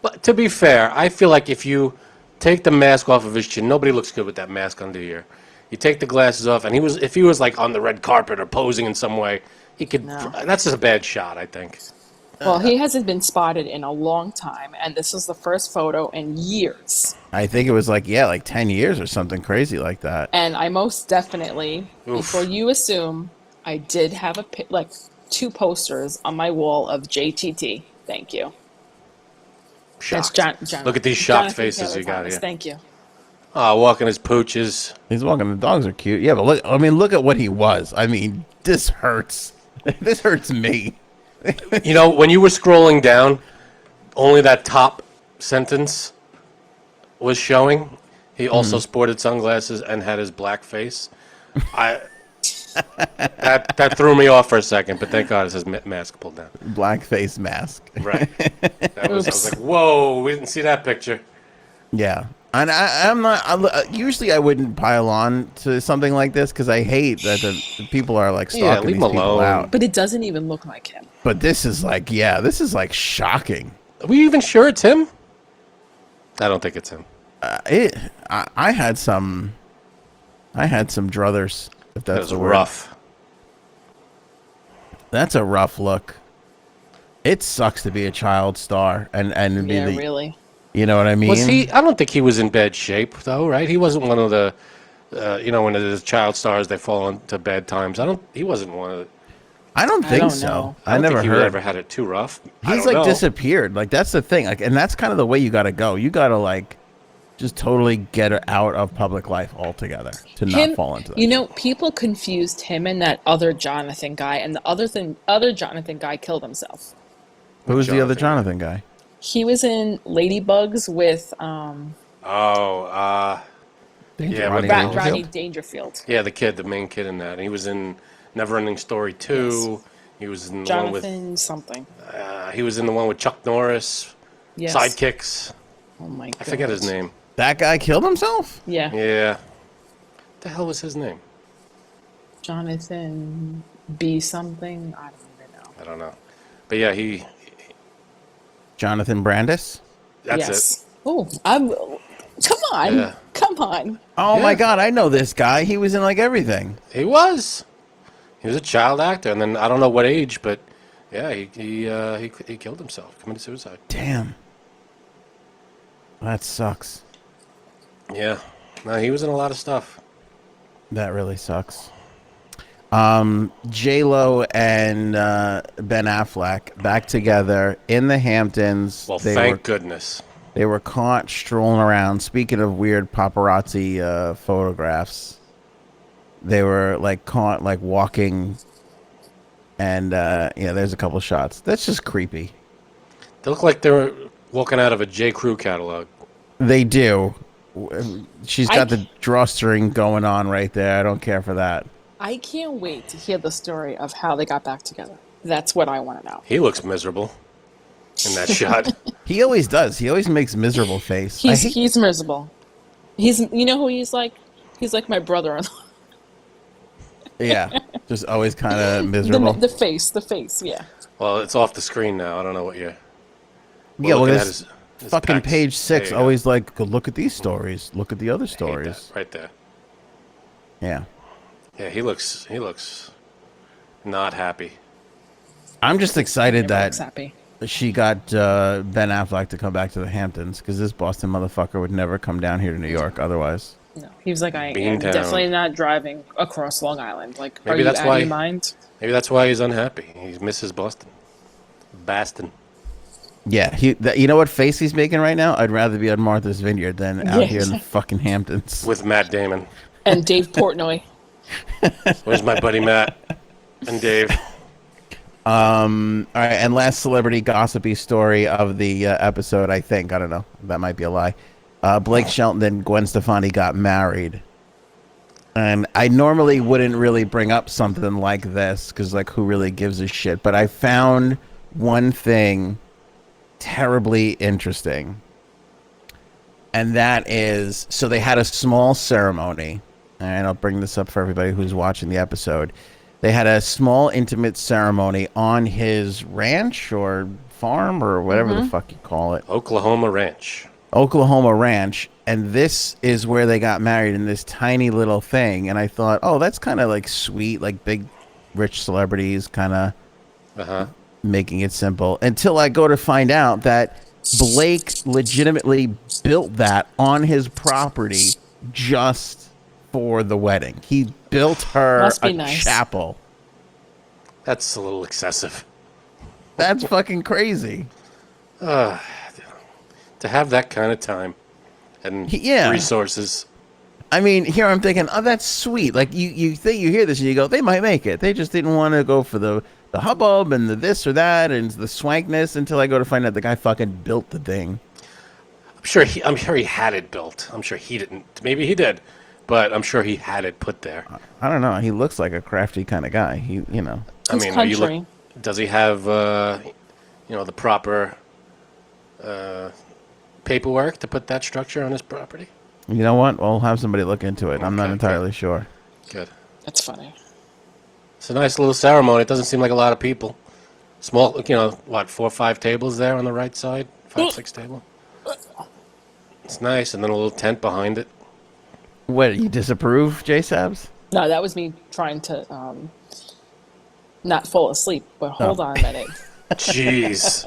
[SPEAKER 2] But to be fair, I feel like if you take the mask off of his chin, nobody looks good with that mask under here. You take the glasses off, and if he was like on the red carpet or posing in some way, he could.
[SPEAKER 3] No.
[SPEAKER 2] That's just a bad shot, I think.
[SPEAKER 3] Well, he hasn't been spotted in a long time, and this is the first photo in years.
[SPEAKER 1] I think it was like 10 years or something crazy like that.
[SPEAKER 3] And I most definitely,
[SPEAKER 2] Oof.
[SPEAKER 3] before you assume, I did have like 2 posters on my wall of JTT. Thank you. That's
[SPEAKER 2] Shocked.
[SPEAKER 3] John.
[SPEAKER 2] Look at these shocked
[SPEAKER 3] Jonathan
[SPEAKER 2] faces
[SPEAKER 3] Taylor
[SPEAKER 2] you got
[SPEAKER 3] Thomas.
[SPEAKER 2] here.
[SPEAKER 3] Thank you.
[SPEAKER 2] Oh, walking his pooches.
[SPEAKER 1] He's walking. The dogs are cute. Yeah, but look at what he was. I mean, this hurts. This hurts me.
[SPEAKER 2] You know, when you were scrolling down, only that top sentence was showing. He also sported sunglasses and had his black face. That threw me off for a second, but thank God it says mask pulled down.
[SPEAKER 1] Blackface mask.
[SPEAKER 2] Right. I was
[SPEAKER 3] Oops.
[SPEAKER 2] like, whoa, we didn't see that picture.
[SPEAKER 1] Yeah. And I'm not. Usually, I wouldn't pile on to something like this because I hate that the people are like
[SPEAKER 2] Yeah,
[SPEAKER 1] stalking
[SPEAKER 2] leave
[SPEAKER 1] these
[SPEAKER 2] him
[SPEAKER 1] people
[SPEAKER 2] alone.
[SPEAKER 1] out.
[SPEAKER 3] But it doesn't even look like him.
[SPEAKER 1] But this is like, yeah, this is like shocking.
[SPEAKER 2] Are we even sure it's him? I don't think it's him.
[SPEAKER 1] I had some druthers. If
[SPEAKER 2] That
[SPEAKER 1] that's
[SPEAKER 2] was
[SPEAKER 1] the word.
[SPEAKER 2] rough.
[SPEAKER 1] That's a rough look. It sucks to be a child star and be
[SPEAKER 3] Yeah,
[SPEAKER 1] the.
[SPEAKER 3] really.
[SPEAKER 1] You know what I mean?
[SPEAKER 2] Was he? I don't think he was in bad shape, though, right? He wasn't one of the, when it is child stars, they fall into bad times. He wasn't one of the.
[SPEAKER 1] I don't think
[SPEAKER 3] don't
[SPEAKER 1] so.
[SPEAKER 3] know.
[SPEAKER 1] I
[SPEAKER 2] don't
[SPEAKER 1] never
[SPEAKER 2] think he
[SPEAKER 1] heard.
[SPEAKER 2] ever had it too rough. I
[SPEAKER 1] He's
[SPEAKER 2] don't
[SPEAKER 1] like
[SPEAKER 2] know.
[SPEAKER 1] disappeared. Like that's the thing. Like, and that's kind of the way you got to go. You got to like just totally get out of public life altogether to not fall into that.
[SPEAKER 3] You know, people confused him and that other Jonathan guy, and the other Jonathan guy killed himself.
[SPEAKER 1] Who's the other
[SPEAKER 2] Jonathan.
[SPEAKER 1] Jonathan guy?
[SPEAKER 3] He was in Ladybugs with
[SPEAKER 2] Oh, yeah,
[SPEAKER 1] Rodney
[SPEAKER 2] what-
[SPEAKER 1] Dangerfield?
[SPEAKER 3] Rodney Dangerfield.
[SPEAKER 2] yeah, the main kid in that. And he was in Neverending Story 2.
[SPEAKER 3] Yes.
[SPEAKER 2] He was in the one with.
[SPEAKER 3] Jonathan something.
[SPEAKER 2] He was in the one with Chuck Norris.
[SPEAKER 3] Yes.
[SPEAKER 2] Sidekicks.
[SPEAKER 3] Oh my god.
[SPEAKER 2] I forget his name.
[SPEAKER 1] That guy killed himself?
[SPEAKER 3] Yeah.
[SPEAKER 2] Yeah. What the hell was his name?
[SPEAKER 3] Jonathan B something. I don't even know.
[SPEAKER 2] I don't know. But yeah, he.
[SPEAKER 1] Jonathan Brandis?
[SPEAKER 2] That's
[SPEAKER 3] yes. Oh, I'm. Come on.
[SPEAKER 2] Yeah.
[SPEAKER 3] Come on.
[SPEAKER 1] Oh
[SPEAKER 2] Yeah.
[SPEAKER 1] my God, I know this guy. He was in like everything.
[SPEAKER 2] it. He was. He was a child actor, and then I don't know what age, but yeah, he killed himself, committed suicide.
[SPEAKER 1] Damn. That sucks.
[SPEAKER 2] Yeah. No, he was in a lot of stuff.
[SPEAKER 1] That really sucks. J-Lo and Ben Affleck back together in the Hamptons.
[SPEAKER 2] Well, thank goodness.
[SPEAKER 1] They were caught strolling around. Speaking of weird paparazzi photographs, they were like caught like walking, and there's a couple shots. That's just creepy.
[SPEAKER 2] They look like they were walking out of a J. Crew catalog.
[SPEAKER 1] They do. She's got
[SPEAKER 3] I-
[SPEAKER 1] the drawstring going on right there. I don't care for that.
[SPEAKER 3] I can't wait to hear the story of how they got back together. That's what I want to know.
[SPEAKER 2] He looks miserable in that shot.
[SPEAKER 1] He always does. He always makes miserable face.
[SPEAKER 3] He's miserable. You know who he's like? He's like my brother-in-law.
[SPEAKER 1] Yeah, just always kind of miserable.
[SPEAKER 3] The face, yeah.
[SPEAKER 2] Well, it's off the screen now. I don't know what you're.
[SPEAKER 1] Yeah, well,
[SPEAKER 2] looking at
[SPEAKER 1] this
[SPEAKER 2] his
[SPEAKER 1] fucking
[SPEAKER 2] pecs.
[SPEAKER 1] page 6
[SPEAKER 2] There you go.
[SPEAKER 1] always like, go look at these stories. Look at the other
[SPEAKER 2] Hate that,
[SPEAKER 1] stories.
[SPEAKER 2] right there.
[SPEAKER 1] Yeah.
[SPEAKER 2] Yeah, he looks not happy.
[SPEAKER 1] I'm just excited
[SPEAKER 3] Everyone looks
[SPEAKER 1] that
[SPEAKER 3] happy.
[SPEAKER 1] she got Ben Affleck to come back to the Hamptons because this Boston motherfucker would never come down here to New York otherwise.
[SPEAKER 3] No, he was like, I am
[SPEAKER 2] Beantown.
[SPEAKER 3] definitely not driving across Long Island. Like,
[SPEAKER 2] Maybe
[SPEAKER 3] are you
[SPEAKER 2] that's
[SPEAKER 3] out
[SPEAKER 2] why-
[SPEAKER 3] of your mind?
[SPEAKER 2] Maybe that's why he's unhappy. He misses Boston. Boston.
[SPEAKER 1] Yeah, you know what face he's making right now? I'd rather be on Martha's Vineyard than out
[SPEAKER 3] Yeah,
[SPEAKER 1] here in the
[SPEAKER 3] exactly.
[SPEAKER 1] fucking Hamptons.
[SPEAKER 2] With Matt Damon.
[SPEAKER 3] And Dave Portnoy.
[SPEAKER 2] Where's my buddy Matt and Dave?
[SPEAKER 1] All right, and last celebrity gossipy story of the episode, I think. I don't know. That might be a lie. Blake Shelton and Gwen Stefani got married. And I normally wouldn't really bring up something like this because, like, who really gives a shit? But I found one thing terribly interesting. And that is, so they had a small ceremony. And I'll bring this up for everybody who's watching the episode. They had a small, intimate ceremony on his ranch or farm or whatever the fuck you call it.
[SPEAKER 2] Oklahoma Ranch.
[SPEAKER 1] Oklahoma Ranch. And this is where they got married in this tiny little thing. And I thought, oh, that's kind of like sweet, like big, rich celebrities kind of making it simple. Until I go to find out that Blake legitimately built that on his property just for the wedding. He built her
[SPEAKER 3] Must be
[SPEAKER 1] a
[SPEAKER 3] nice.
[SPEAKER 1] chapel.
[SPEAKER 2] That's a little excessive.
[SPEAKER 1] That's fucking crazy.
[SPEAKER 2] To have that kind of time and
[SPEAKER 1] Yeah.
[SPEAKER 2] resources.
[SPEAKER 1] I mean, here I'm thinking, oh, that's sweet. Like you think you hear this and you go, they might make it. They just didn't want to go for the hubbub and the this or that and the swankness until I go to find out the guy fucking built the thing.
[SPEAKER 2] I'm sure he had it built. I'm sure he didn't. Maybe he did. but I'm sure he had it put there.
[SPEAKER 1] I don't know. He looks like a crafty kind of guy.
[SPEAKER 3] He's
[SPEAKER 2] Are you
[SPEAKER 3] country.
[SPEAKER 2] does he have the proper paperwork to put that structure on his property?
[SPEAKER 1] You know what? We'll have somebody look into it. I'm not
[SPEAKER 2] Okay,
[SPEAKER 1] entirely sure.
[SPEAKER 2] Good.
[SPEAKER 3] That's funny.
[SPEAKER 2] It's a nice little ceremony. It doesn't seem like a lot of people. Small, 4 or 5 tables there on the right side? 5, 6 table? It's nice, and then a little tent behind it.
[SPEAKER 1] What, you disapprove, J Sabs?
[SPEAKER 3] No, that was me trying to not fall asleep. But hold on a minute.
[SPEAKER 2] Jeez.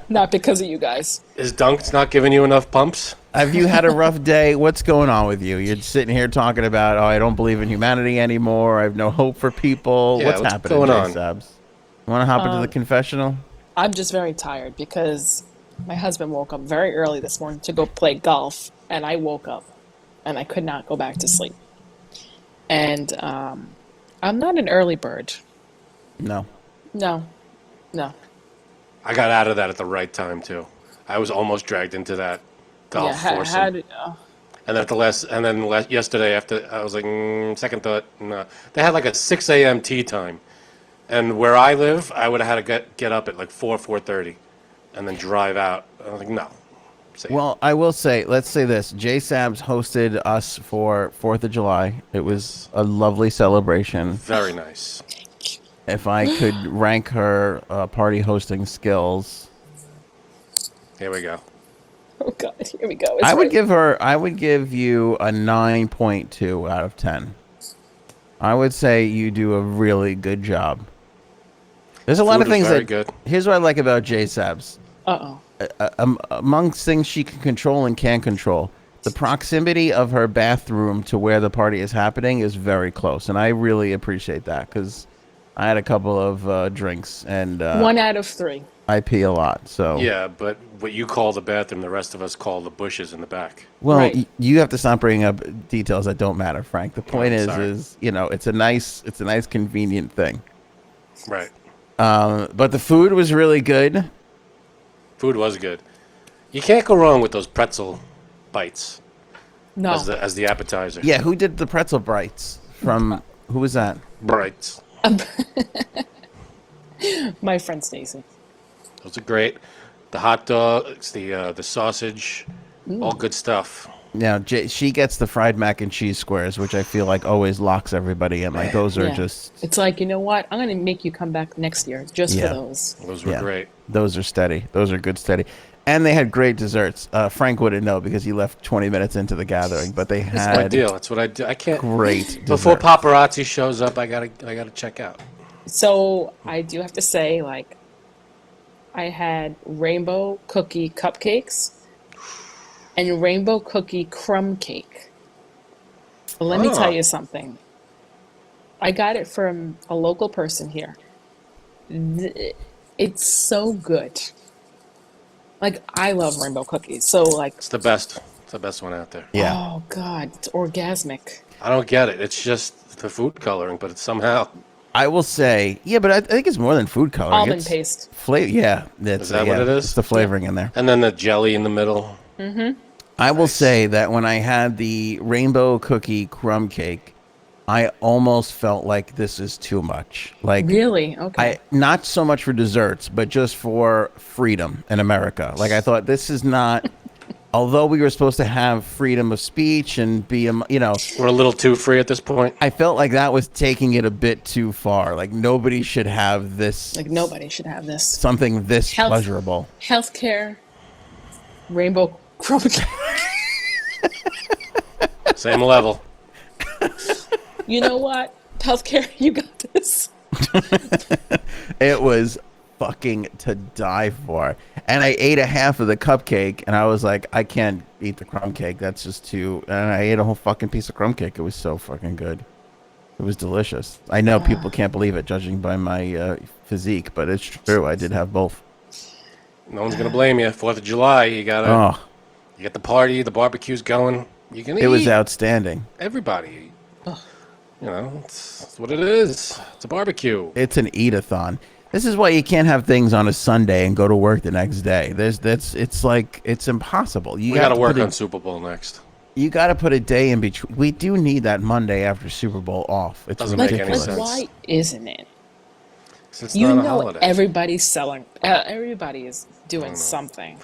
[SPEAKER 3] Not because of you guys.
[SPEAKER 2] Is Dunk's not giving you enough pumps?
[SPEAKER 1] Have you had a rough day? What's going on with you? You're sitting here talking about, I don't believe in humanity anymore. I have no hope for people.
[SPEAKER 2] Yeah, what's
[SPEAKER 1] happening,
[SPEAKER 2] going
[SPEAKER 1] J
[SPEAKER 2] on?
[SPEAKER 1] Sabs? You want to hop into the confessional?
[SPEAKER 3] I'm just very tired because my husband woke up very early this morning to go play golf, and I woke up and I could not go back to sleep. And I'm not an early bird.
[SPEAKER 1] No.
[SPEAKER 3] No.
[SPEAKER 2] I got out of that at the right time, too. I was almost dragged into that golf foursome. And then yesterday, after I was like, second thought, no. They had like a 6 a.m. tea time. And where I live, I would have had to get up at like 4:30 and then drive out. I was like, no.
[SPEAKER 1] Well, I will say, let's say this. J Sabs hosted us for 4th of July. It was a lovely celebration.
[SPEAKER 2] Very nice.
[SPEAKER 1] If I could rank her party hosting skills,
[SPEAKER 2] Here we go.
[SPEAKER 3] Oh God, here we go.
[SPEAKER 1] I would give you a 9.2 out of 10. I would say you do a really good job. There's a lot of things
[SPEAKER 2] good.
[SPEAKER 1] Here's what I like about J Sabs. Amongst things she can control and can't control, the proximity of her bathroom to where the party is happening is very close, and I really appreciate that because I had a couple of drinks and
[SPEAKER 3] 1 out of 3.
[SPEAKER 1] I pee a lot, so
[SPEAKER 2] Yeah, but what you call the bathroom, the rest of us call the bushes in the back.
[SPEAKER 1] well,
[SPEAKER 3] Right.
[SPEAKER 1] you have to stop bringing up details that don't matter, Frank. The point
[SPEAKER 2] sorry.
[SPEAKER 1] is, it's a nice convenient thing.
[SPEAKER 2] Right.
[SPEAKER 1] But the food was really good.
[SPEAKER 2] Food was good. You can't go wrong with those pretzel bites
[SPEAKER 3] No.
[SPEAKER 2] as the appetizer.
[SPEAKER 1] Yeah, who did the pretzel bites? Who was that?
[SPEAKER 2] Bites.
[SPEAKER 3] My friend Stacy.
[SPEAKER 2] Those are great. The hot dogs, the sausage, all good stuff.
[SPEAKER 1] Now, she gets the fried mac and cheese squares, which I feel like always locks everybody in. Like those are just.
[SPEAKER 3] It's like, you know what? I'm going to make you come back next year just
[SPEAKER 1] Yeah.
[SPEAKER 3] for those.
[SPEAKER 2] Those were great.
[SPEAKER 1] Those are steady. Those are good steady. And they had great desserts. Frank wouldn't know because he left 20 minutes into the gathering, but they
[SPEAKER 2] That's my
[SPEAKER 1] had
[SPEAKER 2] deal. That's what I do. I can't.
[SPEAKER 1] great
[SPEAKER 2] Before
[SPEAKER 1] desserts.
[SPEAKER 2] paparazzi shows up, I gotta check out.
[SPEAKER 3] So I do have to say, like, I had rainbow cookie cupcakes and rainbow cookie crumb cake. But let me tell you something. I got it from a local person here. It's so good. Like, I love rainbow cookies. So, like,
[SPEAKER 2] It's the best. It's the best one out there.
[SPEAKER 1] Yeah.
[SPEAKER 3] oh God, it's orgasmic.
[SPEAKER 2] I don't get it. It's just the food coloring, but it's somehow.
[SPEAKER 1] I will say, yeah, but I think it's more than food coloring.
[SPEAKER 3] Almond
[SPEAKER 1] It's
[SPEAKER 3] paste.
[SPEAKER 1] Yeah. That's,
[SPEAKER 2] Is that what it is?
[SPEAKER 1] It's the flavoring in there.
[SPEAKER 2] And then the jelly in the middle.
[SPEAKER 1] I will say that when I had the rainbow cookie crumb cake, I almost felt like this is too much. Like,
[SPEAKER 3] Really? Okay.
[SPEAKER 1] not so much for desserts, but just for freedom in America. Like, I thought this is not. Although we were supposed to have freedom of speech and be,
[SPEAKER 2] We're a little too free at this point.
[SPEAKER 1] I felt like that was taking it a bit too far. Like, nobody should have this.
[SPEAKER 3] Like, nobody should have this.
[SPEAKER 1] Something this
[SPEAKER 3] Health-
[SPEAKER 1] pleasurable.
[SPEAKER 3] Healthcare, rainbow crumb cake.
[SPEAKER 2] Same level.
[SPEAKER 3] You know what? Healthcare, you got this.
[SPEAKER 1] It was fucking to die for. And I ate a half of the cupcake, and I was like, I can't eat the crumb cake. That's just too. And I ate a whole fucking piece of crumb cake. It was so fucking good. It was delicious. I know people can't believe it, judging by my physique, but it's true. I did have both.
[SPEAKER 2] No one's gonna blame you. 4th of July, you
[SPEAKER 1] Oh,
[SPEAKER 2] get the party, the barbecue's going. You can eat.
[SPEAKER 1] it was outstanding.
[SPEAKER 2] Everybody. It's what it is. It's a barbecue.
[SPEAKER 1] It's an eat-a-thon. This is why you can't have things on a Sunday and go to work the next day. It's impossible.
[SPEAKER 2] We got to work on Super Bowl next.
[SPEAKER 1] You got to put a day in between. We do need that Monday after Super Bowl off. It's
[SPEAKER 2] Doesn't make any
[SPEAKER 1] ridiculous.
[SPEAKER 2] sense.
[SPEAKER 3] Why isn't it?
[SPEAKER 2] It's
[SPEAKER 3] You
[SPEAKER 2] not a
[SPEAKER 3] know,
[SPEAKER 2] holiday.
[SPEAKER 3] everybody's selling. Everybody is doing something.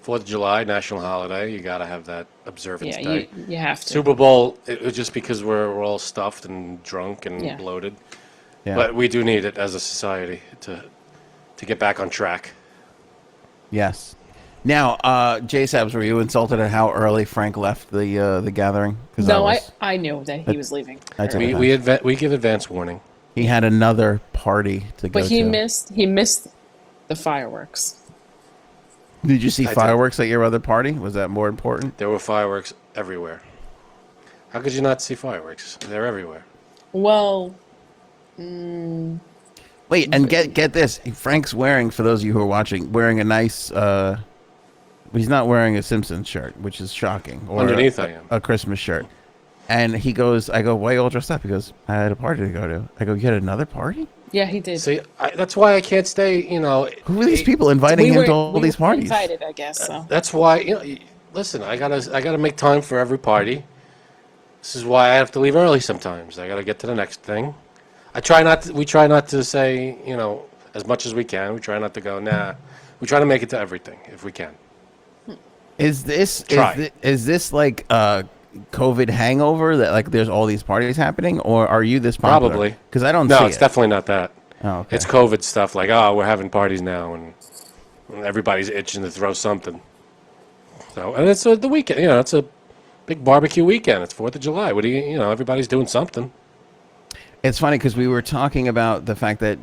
[SPEAKER 2] 4th of July, national holiday. You got to have that observance
[SPEAKER 3] Yeah,
[SPEAKER 2] day.
[SPEAKER 3] you have to.
[SPEAKER 2] Super Bowl, it was just because we're all stuffed and drunk and
[SPEAKER 3] Yeah.
[SPEAKER 2] bloated.
[SPEAKER 1] Yeah.
[SPEAKER 2] But we do need it as a society to get back on track.
[SPEAKER 1] Yes. Now, J Sabs, were you insulted at how early Frank left the gathering? 'Cause
[SPEAKER 3] No,
[SPEAKER 1] I
[SPEAKER 3] I knew that he was leaving.
[SPEAKER 1] I took
[SPEAKER 3] early.
[SPEAKER 1] it.
[SPEAKER 2] We give advance warning.
[SPEAKER 1] He had another party to go
[SPEAKER 3] But he
[SPEAKER 1] to.
[SPEAKER 3] missed the fireworks.
[SPEAKER 1] Did you see
[SPEAKER 2] I did.
[SPEAKER 1] fireworks at your other party? Was that more important?
[SPEAKER 2] There were fireworks everywhere. How could you not see fireworks? They're everywhere.
[SPEAKER 3] Well,
[SPEAKER 1] Wait, and get this. Frank's wearing, for those of you who are watching, wearing a nice. He's not wearing a Simpsons shirt, which is shocking. Or
[SPEAKER 2] Underneath, I am.
[SPEAKER 1] a Christmas shirt. And he goes, I go, why you all dressed up? He goes, I had a party to go to. I go, you had another party?
[SPEAKER 3] yeah, he did.
[SPEAKER 2] See, that's why I can't stay,
[SPEAKER 1] Who are these people inviting him to all these parties?
[SPEAKER 3] Invited, I guess. So.
[SPEAKER 2] That's why, listen, I gotta make time for every party. This is why I have to leave early sometimes. I gotta get to the next thing. We try not to say, as much as we can. We try not to go, nah. We try to make it to everything if we can.
[SPEAKER 1] Is this
[SPEAKER 2] Try.
[SPEAKER 1] is this like COVID hangover that like there's all these parties happening, or are you this popular?
[SPEAKER 2] Probably.
[SPEAKER 1] Because I don't
[SPEAKER 2] No,
[SPEAKER 1] see
[SPEAKER 2] it's
[SPEAKER 1] it.
[SPEAKER 2] definitely not that.
[SPEAKER 1] Oh, okay.
[SPEAKER 2] It's COVID stuff like, we're having parties now, and everybody's itching to throw something. So, and it's the weekend, it's a big barbecue weekend. It's 4th of July. What do everybody's doing something.
[SPEAKER 1] It's funny because we were talking about the fact that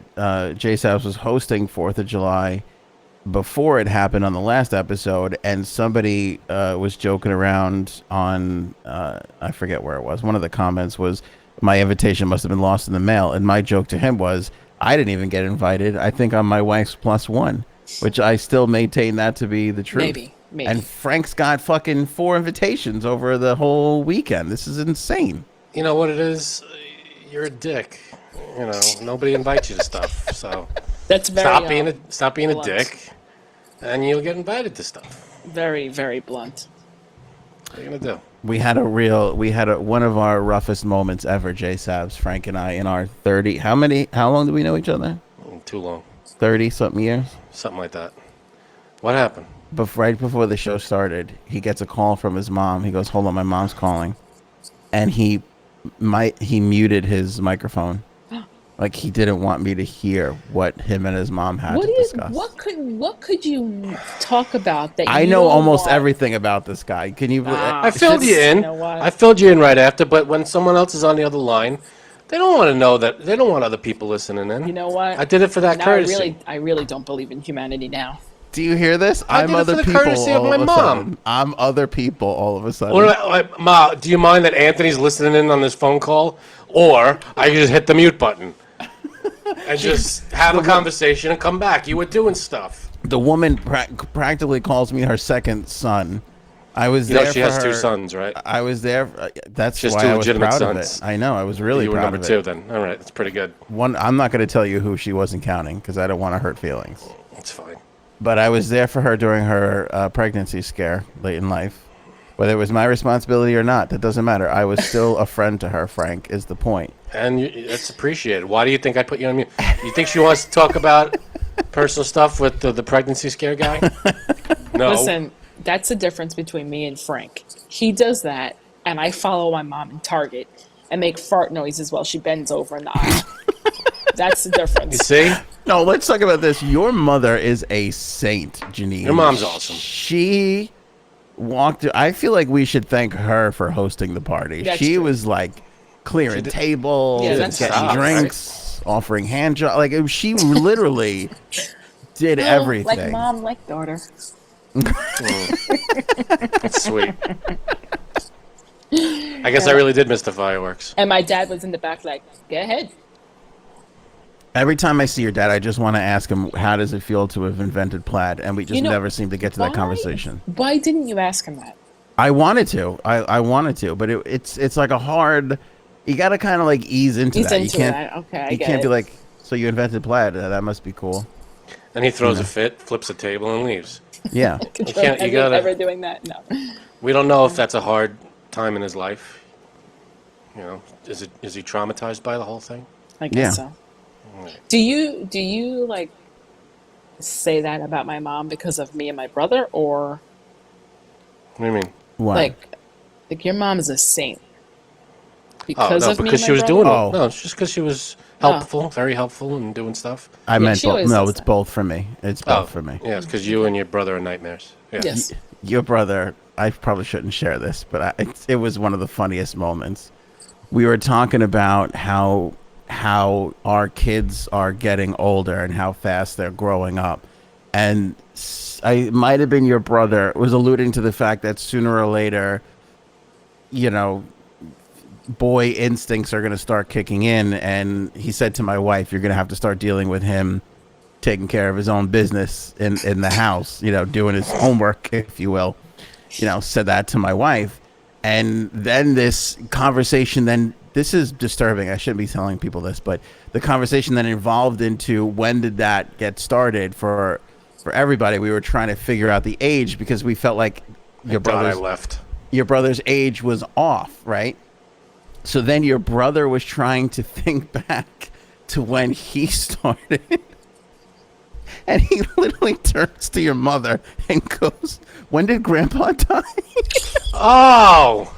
[SPEAKER 1] J Sabs was hosting 4th of July before it happened on the last episode, and somebody was joking around on I forget where it was. One of the comments was, my invitation must have been lost in the mail, and my joke to him was, I didn't even get invited. I think I'm my wife's +1, which I still maintain that to be the truth.
[SPEAKER 3] Maybe.
[SPEAKER 1] And Frank's got fucking 4 invitations over the whole weekend. This is insane.
[SPEAKER 2] You know what it is? You're a dick. Nobody invites you to stuff. So
[SPEAKER 3] That's very
[SPEAKER 2] stop being a
[SPEAKER 3] blunt.
[SPEAKER 2] dick, and you'll get invited to stuff.
[SPEAKER 3] Very, very blunt.
[SPEAKER 2] What are you gonna do?
[SPEAKER 1] We had one of our roughest moments ever, J Sabs, Frank and I, in our 30. How long do we know each other?
[SPEAKER 2] Too long.
[SPEAKER 1] 30 something years.
[SPEAKER 2] Something like that. What happened?
[SPEAKER 1] Right before the show started, he gets a call from his mom. He goes, "Hold on, my mom's calling," and he muted his microphone, like he didn't want me to hear what him and his mom had to discuss.
[SPEAKER 3] What could you talk about that?
[SPEAKER 1] I
[SPEAKER 3] you
[SPEAKER 1] know
[SPEAKER 3] don't
[SPEAKER 1] almost
[SPEAKER 3] want?
[SPEAKER 1] everything about this guy. Can you?
[SPEAKER 2] I filled you in.
[SPEAKER 3] You know what?
[SPEAKER 2] I filled you in right after, but when someone else is on the other line, they don't want to know that. They don't want other people listening in.
[SPEAKER 3] You know what?
[SPEAKER 2] I did it for that
[SPEAKER 3] Now
[SPEAKER 2] courtesy.
[SPEAKER 3] I really don't believe in humanity now.
[SPEAKER 1] Do you hear this?
[SPEAKER 2] I
[SPEAKER 1] I'm
[SPEAKER 2] did it
[SPEAKER 1] other
[SPEAKER 2] for the
[SPEAKER 1] people
[SPEAKER 2] courtey of
[SPEAKER 1] all
[SPEAKER 2] my
[SPEAKER 1] of a
[SPEAKER 2] mom.
[SPEAKER 1] sudden. I'm other people all of a sudden.
[SPEAKER 2] Ma, do you mind that Anthony's listening in on this phone call? Or I can just hit the mute button and just have a conversation and come back. You were doing stuff.
[SPEAKER 1] The woman practically calls me her second son. I was there
[SPEAKER 2] She
[SPEAKER 1] for
[SPEAKER 2] has
[SPEAKER 1] her.
[SPEAKER 2] 2 sons, right?
[SPEAKER 1] I was there. That's
[SPEAKER 2] She has
[SPEAKER 1] why
[SPEAKER 2] 2
[SPEAKER 1] I was
[SPEAKER 2] legitimate
[SPEAKER 1] proud of
[SPEAKER 2] sons.
[SPEAKER 1] it. I know. I was really
[SPEAKER 2] You were
[SPEAKER 1] proud
[SPEAKER 2] number
[SPEAKER 1] of
[SPEAKER 2] 2
[SPEAKER 1] it.
[SPEAKER 2] then. All right, that's pretty good.
[SPEAKER 1] I'm not going to tell you who she wasn't counting because I don't want to hurt feelings.
[SPEAKER 2] That's fine.
[SPEAKER 1] But I was there for her during her pregnancy scare late in life. Whether it was my responsibility or not, that doesn't matter. I was still a friend to her, Frank, is the point.
[SPEAKER 2] And that's appreciated. Why do you think I put you on mute? You think she wants to talk about personal stuff with the pregnancy scare guy? No.
[SPEAKER 3] Listen, that's the difference between me and Frank. He does that, and I follow my mom in Target and make fart noises while she bends over in the aisle. That's the
[SPEAKER 2] You
[SPEAKER 3] difference.
[SPEAKER 2] see?
[SPEAKER 1] No, let's talk about this. Your mother is a saint, Janine.
[SPEAKER 2] Your mom's awesome.
[SPEAKER 1] She walked. I feel like we should thank her for hosting the party.
[SPEAKER 3] That's
[SPEAKER 1] She
[SPEAKER 3] true.
[SPEAKER 1] was like clearing tables,
[SPEAKER 3] Yeah,
[SPEAKER 1] and
[SPEAKER 3] that's
[SPEAKER 1] getting
[SPEAKER 2] stop,
[SPEAKER 1] drinks, offering hand jobs. Like she literally did everything.
[SPEAKER 3] Like mom, like daughter.
[SPEAKER 2] That's sweet. I guess I really did miss the fireworks.
[SPEAKER 3] And my dad was in the back like, go ahead.
[SPEAKER 1] Every time I see your dad, I just want to ask him, how does it feel to have invented plaid? And we just never seem to get to that conversation.
[SPEAKER 3] Why didn't you ask him that?
[SPEAKER 1] I wanted to. I wanted to, but it's like a hard. You got to kind of like ease into that. You can't.
[SPEAKER 3] that. Okay, I
[SPEAKER 1] You
[SPEAKER 3] get
[SPEAKER 1] can't
[SPEAKER 3] it.
[SPEAKER 1] be like, so you invented plaid. That must be cool.
[SPEAKER 2] And he throws a fit, flips a table, and leaves.
[SPEAKER 1] Yeah.
[SPEAKER 2] You can't. You
[SPEAKER 3] Have
[SPEAKER 2] gotta.
[SPEAKER 3] ever doing that? No.
[SPEAKER 2] We don't know if that's a hard time in his life. You know, is he traumatized by the whole thing?
[SPEAKER 3] I guess so. Do you like say that about my mom because of me and my brother, or
[SPEAKER 2] What do you mean?
[SPEAKER 1] What?
[SPEAKER 3] like your mom is a saint
[SPEAKER 2] Oh
[SPEAKER 3] because
[SPEAKER 2] no,
[SPEAKER 3] of me
[SPEAKER 2] because
[SPEAKER 3] and
[SPEAKER 2] she
[SPEAKER 3] my
[SPEAKER 2] was
[SPEAKER 3] brother?
[SPEAKER 2] doing
[SPEAKER 1] Oh.
[SPEAKER 2] it. No, it's just because she was helpful, very helpful, and doing stuff.
[SPEAKER 1] I meant
[SPEAKER 3] she
[SPEAKER 1] both.
[SPEAKER 3] always
[SPEAKER 1] No,
[SPEAKER 3] does
[SPEAKER 1] it's
[SPEAKER 3] that.
[SPEAKER 1] both for me. It's both for me.
[SPEAKER 2] Yeah, it's because you and your brother are nightmares. Yeah.
[SPEAKER 3] Yes.
[SPEAKER 1] Your brother, I probably shouldn't share this, but it was one of the funniest moments. We were talking about how our kids are getting older and how fast they're growing up, and I might have been your brother was alluding to the fact that sooner or later, you know, boy instincts are going to start kicking in, and he said to my wife, "You're going to have to start dealing with him taking care of his own business in the house, you know, doing his homework, if you will." You know, said that to my wife. And then this conversation, then this is disturbing. I shouldn't be telling people this, but the conversation then evolved into when did that get started for everybody. We were trying to figure out the age because we felt like
[SPEAKER 2] Thank God I left.
[SPEAKER 1] your brother's age was off, right? So then your brother was trying to think back to when he started. And he literally turns to your mother and goes, "When did Grandpa die?"
[SPEAKER 2] Oh.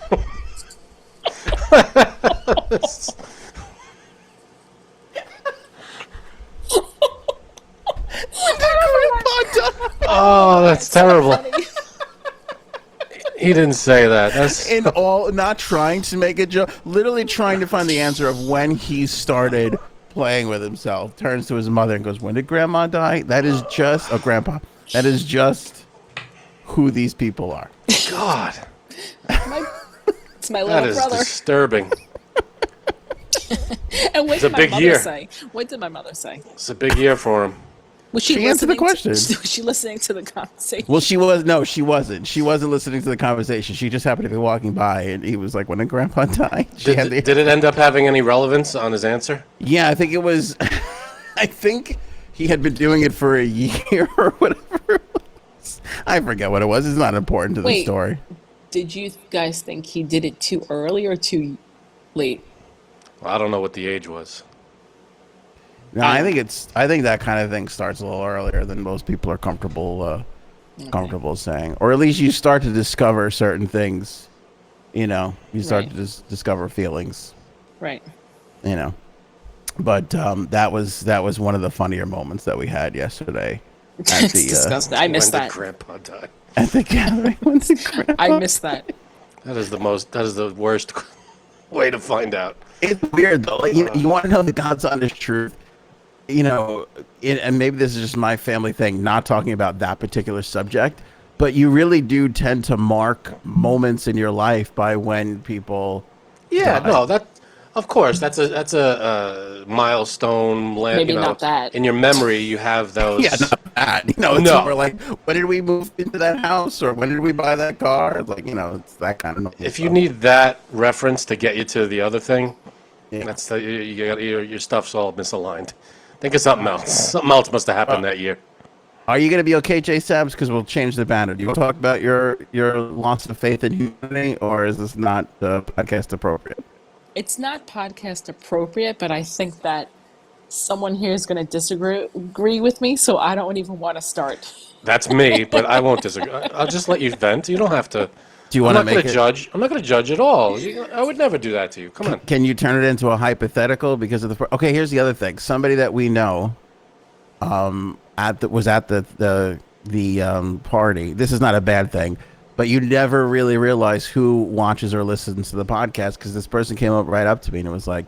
[SPEAKER 2] Oh, that's terrible. He didn't say that. That's
[SPEAKER 1] In all, not trying to make a joke, literally trying to find the answer of when he started playing with himself. Turns to his mother and goes, "When did Grandma die?" That is just Grandpa. That is just who these people are.
[SPEAKER 2] God.
[SPEAKER 3] It's my
[SPEAKER 2] That
[SPEAKER 3] little
[SPEAKER 2] is
[SPEAKER 3] brother.
[SPEAKER 2] disturbing.
[SPEAKER 3] And what
[SPEAKER 2] It's a
[SPEAKER 3] did my
[SPEAKER 2] big
[SPEAKER 3] mother
[SPEAKER 2] year.
[SPEAKER 3] say? What did my mother say?
[SPEAKER 2] It's a big year for him.
[SPEAKER 3] Was she
[SPEAKER 1] She answered the
[SPEAKER 3] listening
[SPEAKER 1] question.
[SPEAKER 3] was she listening to the conversation?
[SPEAKER 1] Well, she wasn't. She wasn't listening to the conversation. She just happened to be walking by, and he was like, "When did Grandpa die?"
[SPEAKER 2] Did it end up having any relevance on his answer?
[SPEAKER 1] Yeah, I think it was. I think he had been doing it for a year or whatever it was. I forget what it was. It's not important to the
[SPEAKER 3] Wait.
[SPEAKER 1] story.
[SPEAKER 3] Did you guys think he did it too early or too late?
[SPEAKER 2] Well, I don't know what the age was.
[SPEAKER 1] No, I think that kind of thing starts a little earlier than most people are comfortable saying, or at least you start to discover certain things. You know, you start
[SPEAKER 3] Right.
[SPEAKER 1] to discover feelings.
[SPEAKER 3] Right.
[SPEAKER 1] You know, but that was one of the funnier moments that we had yesterday at
[SPEAKER 3] It's
[SPEAKER 1] the
[SPEAKER 3] disgusting. I missed
[SPEAKER 2] When
[SPEAKER 3] that.
[SPEAKER 2] did Grandpa die?
[SPEAKER 1] at the gathering. When did Grandpa
[SPEAKER 3] I missed that.
[SPEAKER 2] That is the worst way to find out.
[SPEAKER 1] It's weird though. Like, you want to know the God's honest truth. You know, and maybe this is just my family thing, not talking about that particular subject, but you really do tend to mark moments in your life by when people.
[SPEAKER 2] Yeah,
[SPEAKER 1] die.
[SPEAKER 2] no, of course that's a milestone.
[SPEAKER 3] Maybe
[SPEAKER 2] You know,
[SPEAKER 3] not that.
[SPEAKER 2] in your memory you have those.
[SPEAKER 1] Yeah, not that. You know, it's
[SPEAKER 2] No.
[SPEAKER 1] more like, when did we move into that house, or when did we buy that car? It's like, you know, it's that kind of normal
[SPEAKER 2] If you
[SPEAKER 1] stuff.
[SPEAKER 2] need that reference to get you to the other thing,
[SPEAKER 1] Yeah.
[SPEAKER 2] that's your stuff's all misaligned. Think of something else. Something else must have happened that year.
[SPEAKER 1] Are you going to be okay, Jay Sabs? Because we'll change the banner. Do you want to talk about your loss of faith in humanity, or is this not podcast appropriate?
[SPEAKER 3] It's not podcast appropriate, but I think that someone here is going to disagree with me, so I don't even want to start.
[SPEAKER 2] That's me, but I won't disagree. I'll just let you vent. You don't have to.
[SPEAKER 1] Do you
[SPEAKER 2] I'm
[SPEAKER 1] want to
[SPEAKER 2] not going
[SPEAKER 1] make
[SPEAKER 2] to
[SPEAKER 1] it?
[SPEAKER 2] judge. I'm not going to judge at all. I would never do that to you. Come on.
[SPEAKER 1] Can you turn it into a hypothetical because of the? Okay, here's the other thing. Somebody that we know, was at the party. This is not a bad thing, but you never really realize who watches or listens to the podcast because this person came up right up to me and it was like,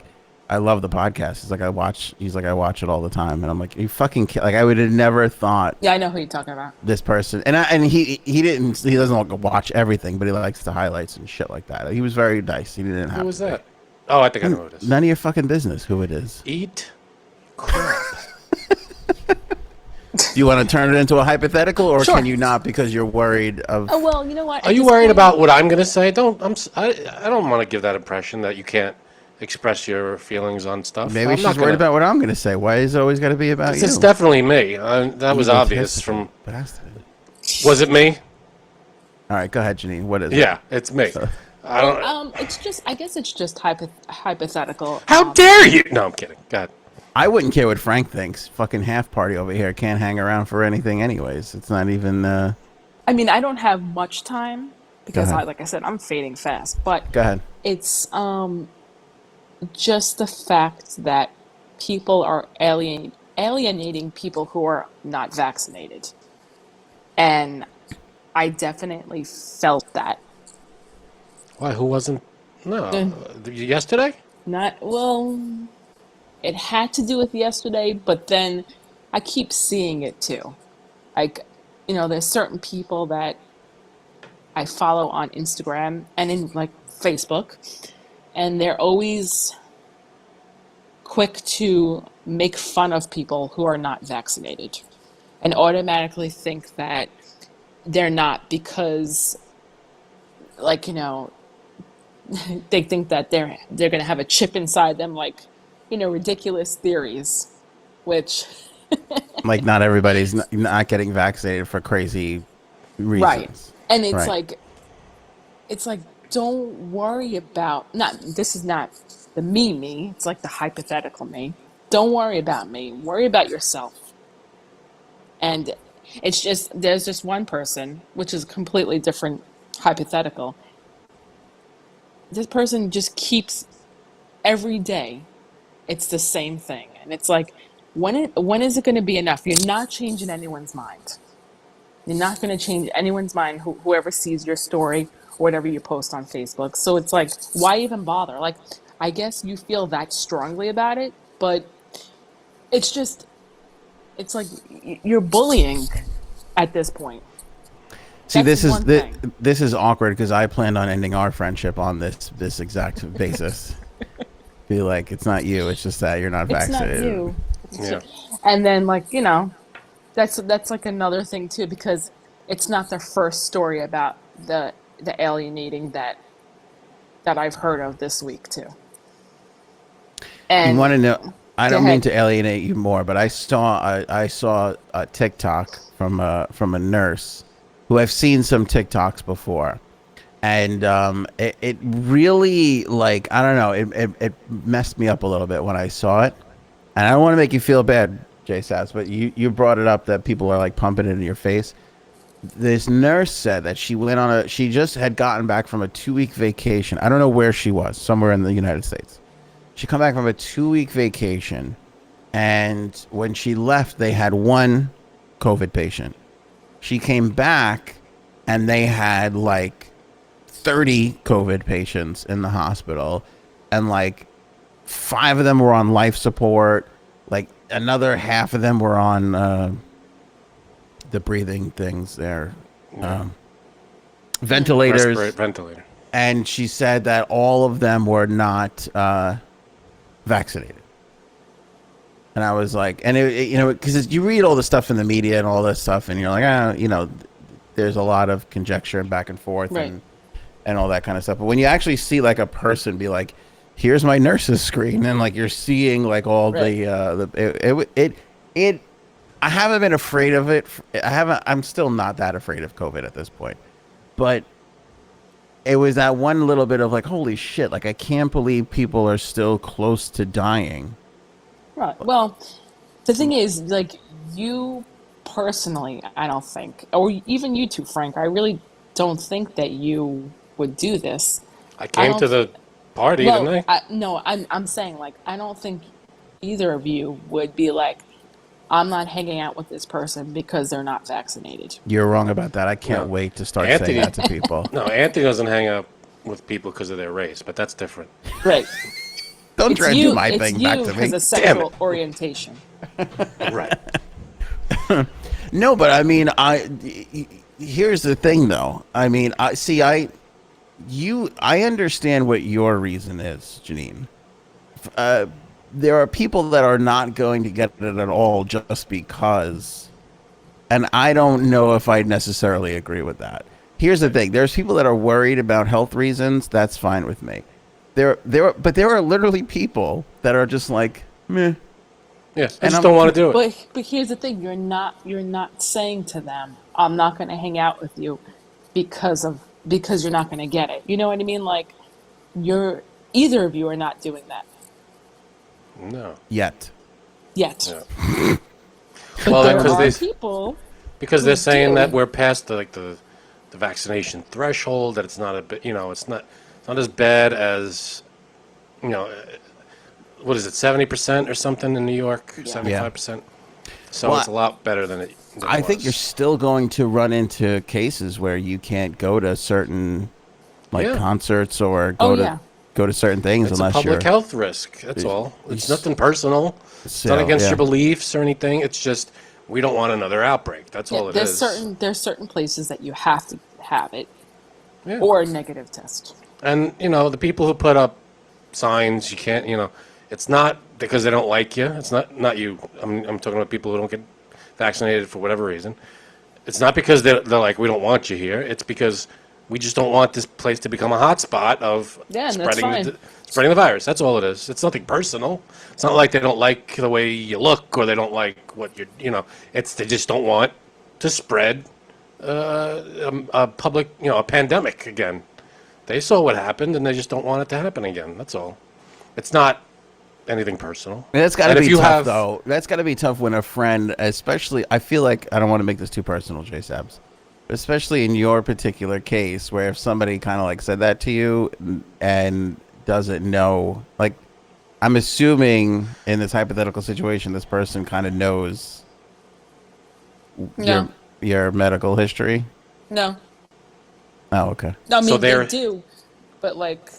[SPEAKER 1] "I love the podcast." He's like, "I watch it all the time," and I'm like, "You fucking like I would have never thought."
[SPEAKER 3] Yeah, I know who you're talking about.
[SPEAKER 1] This person and he doesn't watch everything, but he likes the highlights and shit like that. He was very nice. He didn't have
[SPEAKER 2] Who was
[SPEAKER 1] to be.
[SPEAKER 2] that? Oh, I think I know who it is.
[SPEAKER 1] None of your fucking business who it is.
[SPEAKER 2] Eat crap.
[SPEAKER 1] Do you want to turn it into a hypothetical, or
[SPEAKER 3] Sure.
[SPEAKER 1] can you not because you're worried of?
[SPEAKER 3] Oh, well, you know what?
[SPEAKER 2] Are you worried about what I'm going to say? I don't want to give that impression that you can't express your feelings on stuff.
[SPEAKER 1] Maybe
[SPEAKER 2] I'm
[SPEAKER 1] she's
[SPEAKER 2] not
[SPEAKER 1] worried
[SPEAKER 2] gonna-
[SPEAKER 1] about what I'm going to say. Why is it always got to be about you?
[SPEAKER 2] It's definitely me. That was obvious from.
[SPEAKER 1] But has to be.
[SPEAKER 2] Was it me?
[SPEAKER 1] All right, go ahead, Janine. What is it?
[SPEAKER 2] Yeah, it's me. I don't.
[SPEAKER 3] It's just, I guess it's just hypothetical.
[SPEAKER 2] How dare you? No, I'm kidding. God.
[SPEAKER 1] I wouldn't care what Frank thinks. Fucking half party over here can't hang around for anything, anyways. It's not even.
[SPEAKER 3] I mean, I don't have much time because,
[SPEAKER 1] ahead.
[SPEAKER 3] like I said, I'm fading fast. But
[SPEAKER 1] Go ahead.
[SPEAKER 3] it's just the fact that people are alienating people who are not vaccinated, and I definitely felt that.
[SPEAKER 2] Why? Who wasn't? No.
[SPEAKER 3] Uh,
[SPEAKER 2] Yesterday?
[SPEAKER 3] Not well. It had to do with yesterday, but then I keep seeing it too. Like, there's certain people that I follow on Instagram and in like Facebook, and they're always quick to make fun of people who are not vaccinated and automatically think that they're not because, like, they think that they're going to have a chip inside them, like, ridiculous theories, which
[SPEAKER 1] Like, not everybody's not getting vaccinated for crazy reasons.
[SPEAKER 3] right. And
[SPEAKER 1] Right.
[SPEAKER 3] it's like, don't worry about, not, this is not the me, it's like the hypothetical me. Don't worry about me. Worry about yourself. And it's just, there's just one person, which is completely different hypothetical. This person just keeps every day, it's the same thing. And it's like, when is it going to be enough? You're not changing anyone's mind. You're not going to change anyone's mind, whoever sees your story or whatever you post on Facebook. So it's like, why even bother? Like, I guess you feel that strongly about it, but it's just, it's like you're bullying at this point.
[SPEAKER 1] See,
[SPEAKER 3] That's one thing.
[SPEAKER 1] this is awkward because I planned on ending our friendship on this exact basis. Be like, it's not you, it's just that you're not
[SPEAKER 3] It's not
[SPEAKER 1] vaccinated.
[SPEAKER 3] you.
[SPEAKER 2] Yeah.
[SPEAKER 3] And then, like, that's like another thing too, because it's not the first story about the alienating that I've heard of this week too. And
[SPEAKER 1] You want to know? I
[SPEAKER 3] go
[SPEAKER 1] don't mean
[SPEAKER 3] ahead.
[SPEAKER 1] to alienate you more, but I saw a TikTok from a nurse who I've seen some TikToks before, and it really, like, I don't know, it messed me up a little bit when I saw it, and I don't want to make you feel bad, Jay Sass, but you brought it up that people are like pumping it in your face. This nurse said that she just had gotten back from a 2-week vacation. I don't know where she was, somewhere in the United States. She come back from a 2-week vacation, and when she left, they had one COVID patient. She came back, and they had like 30 COVID patients in the hospital, and like 5 of them were on life support. Like another half of them were on the breathing things there, ventilators.
[SPEAKER 2] Respirate ventilator.
[SPEAKER 1] And she said that all of them were not vaccinated. And I was like, and because you read all the stuff in the media and all this stuff, and you're like, there's a lot of conjecture and back and forth,
[SPEAKER 3] Right.
[SPEAKER 1] and all that kind of stuff. But when you actually see like a person be like, here's my nurse's screen, and like you're seeing like all
[SPEAKER 3] Right.
[SPEAKER 1] I haven't been afraid of it. I'm still not that afraid of COVID at this point, but it was that one little bit of like, holy shit, like I can't believe people are still close to dying.
[SPEAKER 3] Right. Well, the thing is, like, you personally, I don't think, or even you too, Frank, I really don't think that you would do this.
[SPEAKER 2] I
[SPEAKER 3] I
[SPEAKER 2] came
[SPEAKER 3] don't.
[SPEAKER 2] to the party,
[SPEAKER 3] Well,
[SPEAKER 2] didn't I?
[SPEAKER 3] no, I'm saying, like, I don't think either of you would be like, I'm not hanging out with this person because they're not vaccinated.
[SPEAKER 1] You're wrong about that. I can't
[SPEAKER 2] No.
[SPEAKER 1] wait to start
[SPEAKER 2] Anthony-
[SPEAKER 1] saying that to people.
[SPEAKER 2] No, Anthony doesn't hang out with people because of their race, but that's different.
[SPEAKER 3] Right.
[SPEAKER 1] Don't try to do my
[SPEAKER 3] It's
[SPEAKER 1] thing
[SPEAKER 3] you
[SPEAKER 1] back to me.
[SPEAKER 3] because of sexual orientation.
[SPEAKER 2] Right.
[SPEAKER 1] No, but I mean, here's the thing, though. I mean, I understand what your reason is, Janine. There are people that are not going to get it at all just because, and I don't know if I necessarily agree with that. Here's the thing: there's people that are worried about health reasons. That's fine with me. But there are literally people that are just like, meh.
[SPEAKER 2] Yeah, I
[SPEAKER 1] And
[SPEAKER 2] just
[SPEAKER 1] I'm-
[SPEAKER 2] don't want to do it.
[SPEAKER 3] But here's the thing: you're not saying to them, "I'm not going to hang out with you because of because you're not going to get it. You know what I mean? Like, either of you are not doing that
[SPEAKER 2] No.
[SPEAKER 1] Yet.
[SPEAKER 3] yet.
[SPEAKER 2] Yeah.
[SPEAKER 3] But
[SPEAKER 2] Well,
[SPEAKER 3] there
[SPEAKER 2] because
[SPEAKER 3] are people
[SPEAKER 2] because they're saying
[SPEAKER 3] do.
[SPEAKER 2] that we're past the vaccination threshold, that it's not a bit, it's not as bad as, what is it, 70% or something in New York,
[SPEAKER 3] Yeah.
[SPEAKER 2] 75%. So
[SPEAKER 1] Well,
[SPEAKER 2] it's a lot better than it.
[SPEAKER 1] I think
[SPEAKER 2] was.
[SPEAKER 1] you're still going to run into cases where you can't go to certain
[SPEAKER 2] Yeah.
[SPEAKER 1] concerts or
[SPEAKER 3] Oh,
[SPEAKER 1] go
[SPEAKER 3] yeah.
[SPEAKER 1] to certain things
[SPEAKER 2] It's a
[SPEAKER 1] unless
[SPEAKER 2] public
[SPEAKER 1] you're
[SPEAKER 2] health risk. That's all. It's nothing personal. It's
[SPEAKER 1] So,
[SPEAKER 2] not against
[SPEAKER 1] yeah.
[SPEAKER 2] your beliefs or anything. It's just we don't want another outbreak. That's all it
[SPEAKER 3] There's
[SPEAKER 2] is.
[SPEAKER 3] certain places that you have to have it
[SPEAKER 2] Yeah.
[SPEAKER 3] or a negative test.
[SPEAKER 2] And the people who put up signs, you can't. It's not because they don't like you. It's not you. I'm talking about people who don't get vaccinated for whatever reason. It's not because they're like, we don't want you here. It's because we just don't want this place to become a hot spot of
[SPEAKER 3] Yeah, and that's fine.
[SPEAKER 2] spreading the virus. That's all it is. It's nothing personal. It's not like they don't like the way you look or they don't like what it's they just don't want to spread a public, a pandemic again. They saw what happened and they just don't want it to happen again. That's all. It's not anything personal.
[SPEAKER 1] That's got
[SPEAKER 2] And
[SPEAKER 1] to
[SPEAKER 2] if
[SPEAKER 1] be
[SPEAKER 2] you
[SPEAKER 1] tough,
[SPEAKER 2] have-
[SPEAKER 1] though. That's got to be tough when a friend, especially, I feel like, I don't want to make this too personal, J Sabs, but especially in your particular case, where if somebody kind of like said that to you and doesn't know, like, I'm assuming in this hypothetical situation, this person kind of knows
[SPEAKER 3] No.
[SPEAKER 1] your medical history.
[SPEAKER 3] No.
[SPEAKER 1] Oh, okay.
[SPEAKER 3] No, I mean,
[SPEAKER 2] So
[SPEAKER 3] they
[SPEAKER 2] they're-
[SPEAKER 3] do, but like,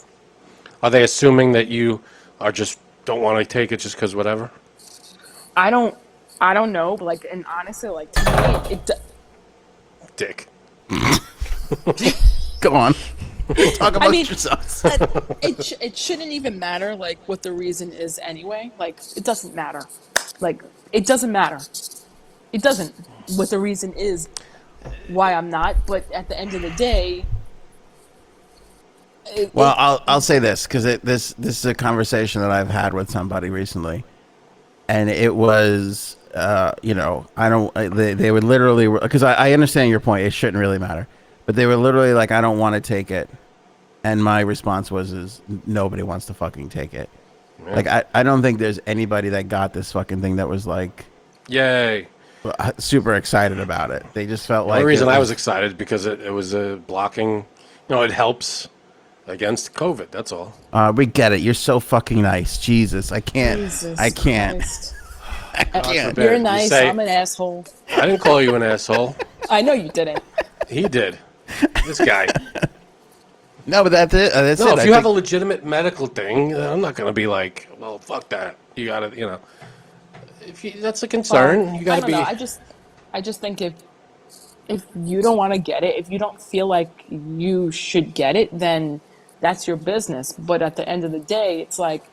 [SPEAKER 2] Are they assuming that you are just don't want to take it just because whatever?
[SPEAKER 3] I don't know, but like, and honestly, like, to me,
[SPEAKER 2] Dick.
[SPEAKER 1] Go on. Talk about
[SPEAKER 3] mean-
[SPEAKER 1] yourself.
[SPEAKER 3] it shouldn't even matter, like, what the reason is anyway. Like, it doesn't matter. Like, it doesn't matter. It doesn't. What the reason is why I'm not, but at the end of the day,
[SPEAKER 1] Well, I'll say this because this is a conversation that I've had with somebody recently, and it was they were literally, because I understand your point, it shouldn't really matter, but they were literally like, I don't want to take it, and my response is nobody wants to fucking take it.
[SPEAKER 2] Yeah.
[SPEAKER 1] Like I don't think there's anybody that got this fucking thing that was like
[SPEAKER 2] Yay.
[SPEAKER 1] super excited about it. They just felt
[SPEAKER 2] The
[SPEAKER 1] like
[SPEAKER 2] only reason
[SPEAKER 1] it
[SPEAKER 2] I was excited because it was blocking, it helps against COVID. That's all.
[SPEAKER 1] we get it. You're so fucking nice. Jesus, I can't.
[SPEAKER 3] Jesus
[SPEAKER 1] I can't.
[SPEAKER 3] Christ.
[SPEAKER 1] I can't.
[SPEAKER 2] forbid.
[SPEAKER 3] You're
[SPEAKER 2] You
[SPEAKER 3] nice.
[SPEAKER 2] say-
[SPEAKER 3] I'm an asshole.
[SPEAKER 2] I didn't call you an asshole.
[SPEAKER 3] I know you didn't.
[SPEAKER 2] He did. This guy.
[SPEAKER 1] No, but that's it. That's
[SPEAKER 2] No,
[SPEAKER 1] it.
[SPEAKER 2] if you have a legitimate medical thing, I'm not going to be like, well, fuck that. You got to, that's a concern. You got
[SPEAKER 3] I
[SPEAKER 2] to
[SPEAKER 3] don't
[SPEAKER 2] be.
[SPEAKER 3] know. I just think if you don't want to get it, if you don't feel like you should get it, then that's your business. But at the end of the day, it's like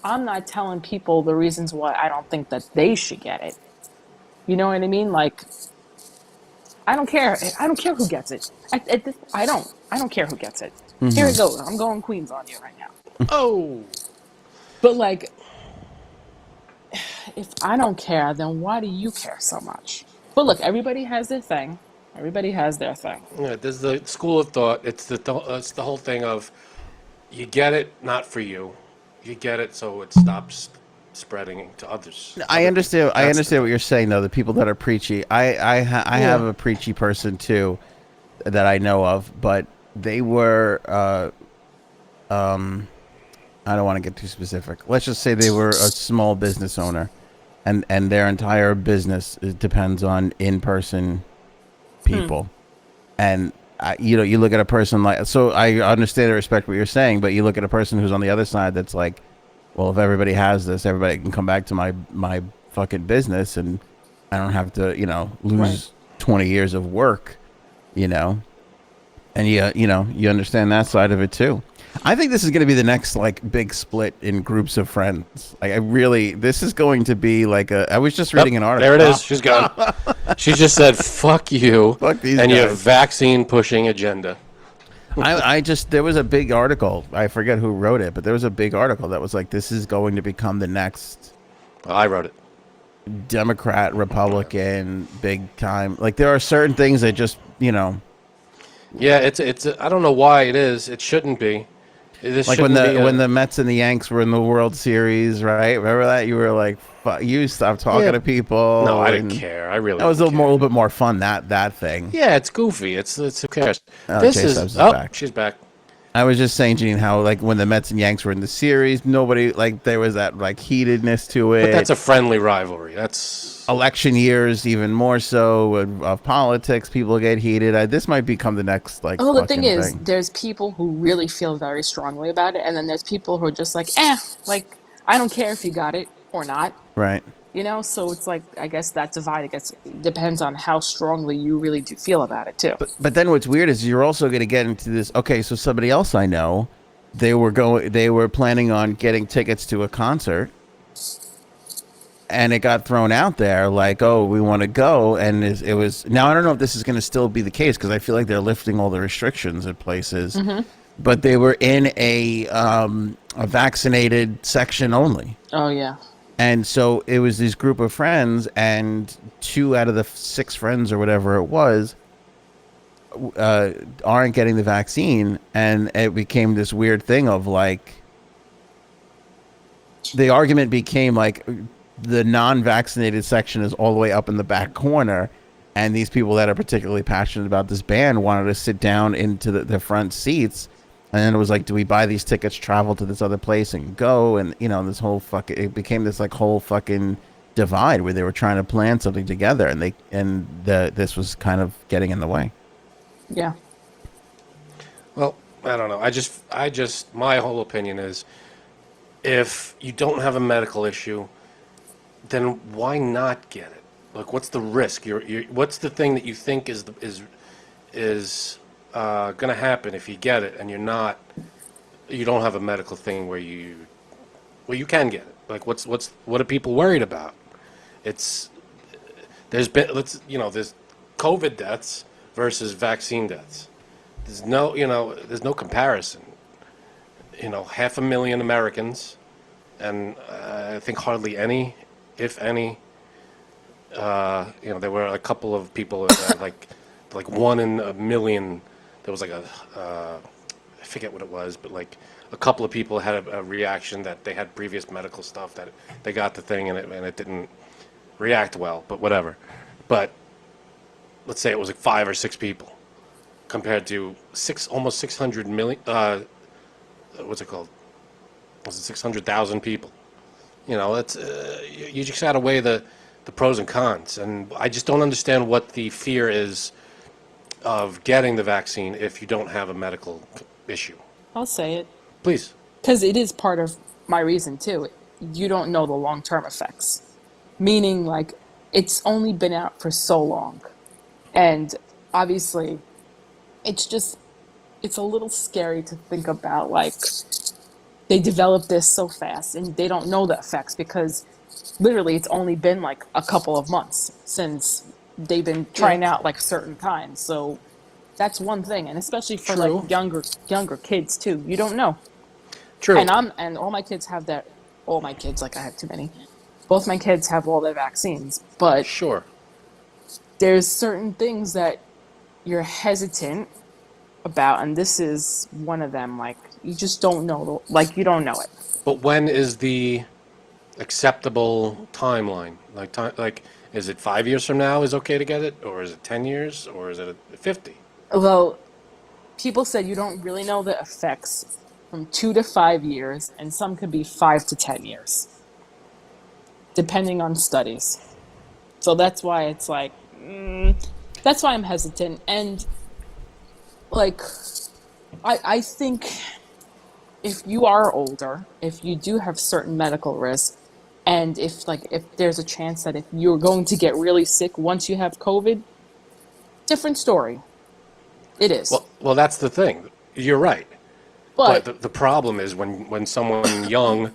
[SPEAKER 3] I'm not telling people the reasons why I don't think that they should get it. You know what I mean? Like, I don't care. I don't care who gets it. I don't care who gets it. Here it goes. I'm going Queens on you right now.
[SPEAKER 2] Oh.
[SPEAKER 3] But like, if I don't care, then why do you care so much? But look, everybody has their thing. Everybody has their thing.
[SPEAKER 2] Yeah, there's the school of thought. It's the whole thing of you get it, not for you. You get it so it stops spreading to others.
[SPEAKER 1] I understand. I
[SPEAKER 2] That's
[SPEAKER 1] understand what you're saying, though. The people that are preachy, I have a preachy person too, that I know of, but they were. I don't want to get too specific. Let's just say they were a small business owner, and their entire business depends on in-person people, and. You look at a person like, so I understand and respect what you're saying, but you look at a person who's on the other side that's like, well, if everybody has this, everybody can come back to my fucking business and I don't have to, lose 20 years of work, and you understand that side of it too. I think this is going to be the next like big split in groups of friends. Like this is going to be like I was just reading an article.
[SPEAKER 2] There it is. She's gone. She just said, "Fuck you,"
[SPEAKER 1] Fuck these
[SPEAKER 2] and your
[SPEAKER 1] guys.
[SPEAKER 2] vaccine pushing agenda.
[SPEAKER 1] There was a big article. I forget who wrote it, but there was a big article that was like, this is going to become the next.
[SPEAKER 2] Well, I wrote it.
[SPEAKER 1] Democrat, Republican, big time. Like there are certain things that just,
[SPEAKER 2] Yeah, I don't know why it is. It shouldn't be. This
[SPEAKER 1] like when
[SPEAKER 2] shouldn't be
[SPEAKER 1] the
[SPEAKER 2] a.
[SPEAKER 1] Mets and the Yanks were in the World Series, right? Remember that? You were like, you stopped talking
[SPEAKER 2] Yeah.
[SPEAKER 1] to
[SPEAKER 2] No,
[SPEAKER 1] people,
[SPEAKER 2] I didn't
[SPEAKER 1] and
[SPEAKER 2] care. I really
[SPEAKER 1] that was
[SPEAKER 2] didn't
[SPEAKER 1] a
[SPEAKER 2] care.
[SPEAKER 1] little bit more fun. That thing.
[SPEAKER 2] Yeah, it's goofy. It's who cares?
[SPEAKER 1] Oh,
[SPEAKER 2] This
[SPEAKER 1] Jay
[SPEAKER 2] is.
[SPEAKER 1] Stubbs is
[SPEAKER 2] Oh,
[SPEAKER 1] back.
[SPEAKER 2] she's back.
[SPEAKER 1] I was just saying, Gene, how like when the Mets and Yanks were in the series, nobody like there was that like heatedness to
[SPEAKER 2] But that's
[SPEAKER 1] it.
[SPEAKER 2] a friendly rivalry. That's.
[SPEAKER 1] Election years, even more so of politics, people get heated. This might become the next like
[SPEAKER 3] Well, the thing
[SPEAKER 1] fucking
[SPEAKER 3] is,
[SPEAKER 1] thing,
[SPEAKER 3] there's people who really feel very strongly about it, and then there's people who are just like, like, I don't care if you got it or not,
[SPEAKER 1] right?
[SPEAKER 3] So it's like, I guess that divide, I guess, depends on how strongly you really do feel about it, too.
[SPEAKER 1] But then what's weird is you're also going to get into this. Okay, so somebody else I know, they were planning on getting tickets to a concert, and it got thrown out there like, oh, we want to go, and it was now I don't know if this is going to still be the case because I feel like they're lifting all the restrictions at places, but they were in a vaccinated section only.
[SPEAKER 3] Oh, yeah.
[SPEAKER 1] And so it was this group of friends, and 2 out of the 6 friends or whatever it was aren't getting the vaccine, and it became this weird thing of like the argument became like the non-vaccinated section is all the way up in the back corner, and these people that are particularly passionate about this band wanted to sit down into the front seats, and then it was like, do we buy these tickets, travel to this other place and go, and this whole fucking it became this like whole fucking divide where they were trying to plan something together, and this was kind of getting in the way.
[SPEAKER 3] Yeah.
[SPEAKER 2] Well, I don't know. My whole opinion is, if you don't have a medical issue, then why not get it? Like, what's the risk? What's the thing that you think is going to happen if you get it and you don't have a medical thing where you can get it? Like, what are people worried about? There's COVID deaths versus vaccine deaths. There's no comparison. 500,000 Americans, and I think hardly any, if any. There were a couple of people like 1 in a million. There was like I forget what it was, but like a couple of people had a reaction that they had previous medical stuff that they got the thing and it didn't react well, but whatever. But let's say it was like 5 or 6 people compared to almost 600 million. What's it called? Was it 600,000 people? It's you just got to weigh the pros and cons, and I just don't understand what the fear is of getting the vaccine if you don't have a medical issue.
[SPEAKER 3] I'll say it.
[SPEAKER 2] Please.
[SPEAKER 3] Because it is part of my reason, too. You don't know the long-term effects. Meaning, like, it's only been out for so long. And obviously, it's a little scary to think about, like, they developed this so fast and they don't know the effects because literally it's only been like a couple of months since they've been trying out like certain kinds. So that's one thing. And especially for
[SPEAKER 2] True.
[SPEAKER 3] like younger kids too. You don't know.
[SPEAKER 2] True.
[SPEAKER 3] And all my kids have all my kids, like I have too many. Both my kids have all their vaccines, but
[SPEAKER 2] Sure.
[SPEAKER 3] there's certain things that you're hesitant about, and this is one of them. Like, you just don't know, like, you don't know it.
[SPEAKER 2] But when is the acceptable timeline? Like, is it 5 years from now is okay to get it, or is it 10 years, or is it 50?
[SPEAKER 3] Well, people said you don't really know the effects from 2 to 5 years, and some could be 5 to 10 years, depending on studies. So that's why it's like, that's why I'm hesitant. And like, I think if you are older, if you do have certain medical risks, and if there's a chance that if you're going to get really sick once you have COVID, different story. It is.
[SPEAKER 2] Well, that's the thing. You're right.
[SPEAKER 3] But
[SPEAKER 2] the problem is when someone young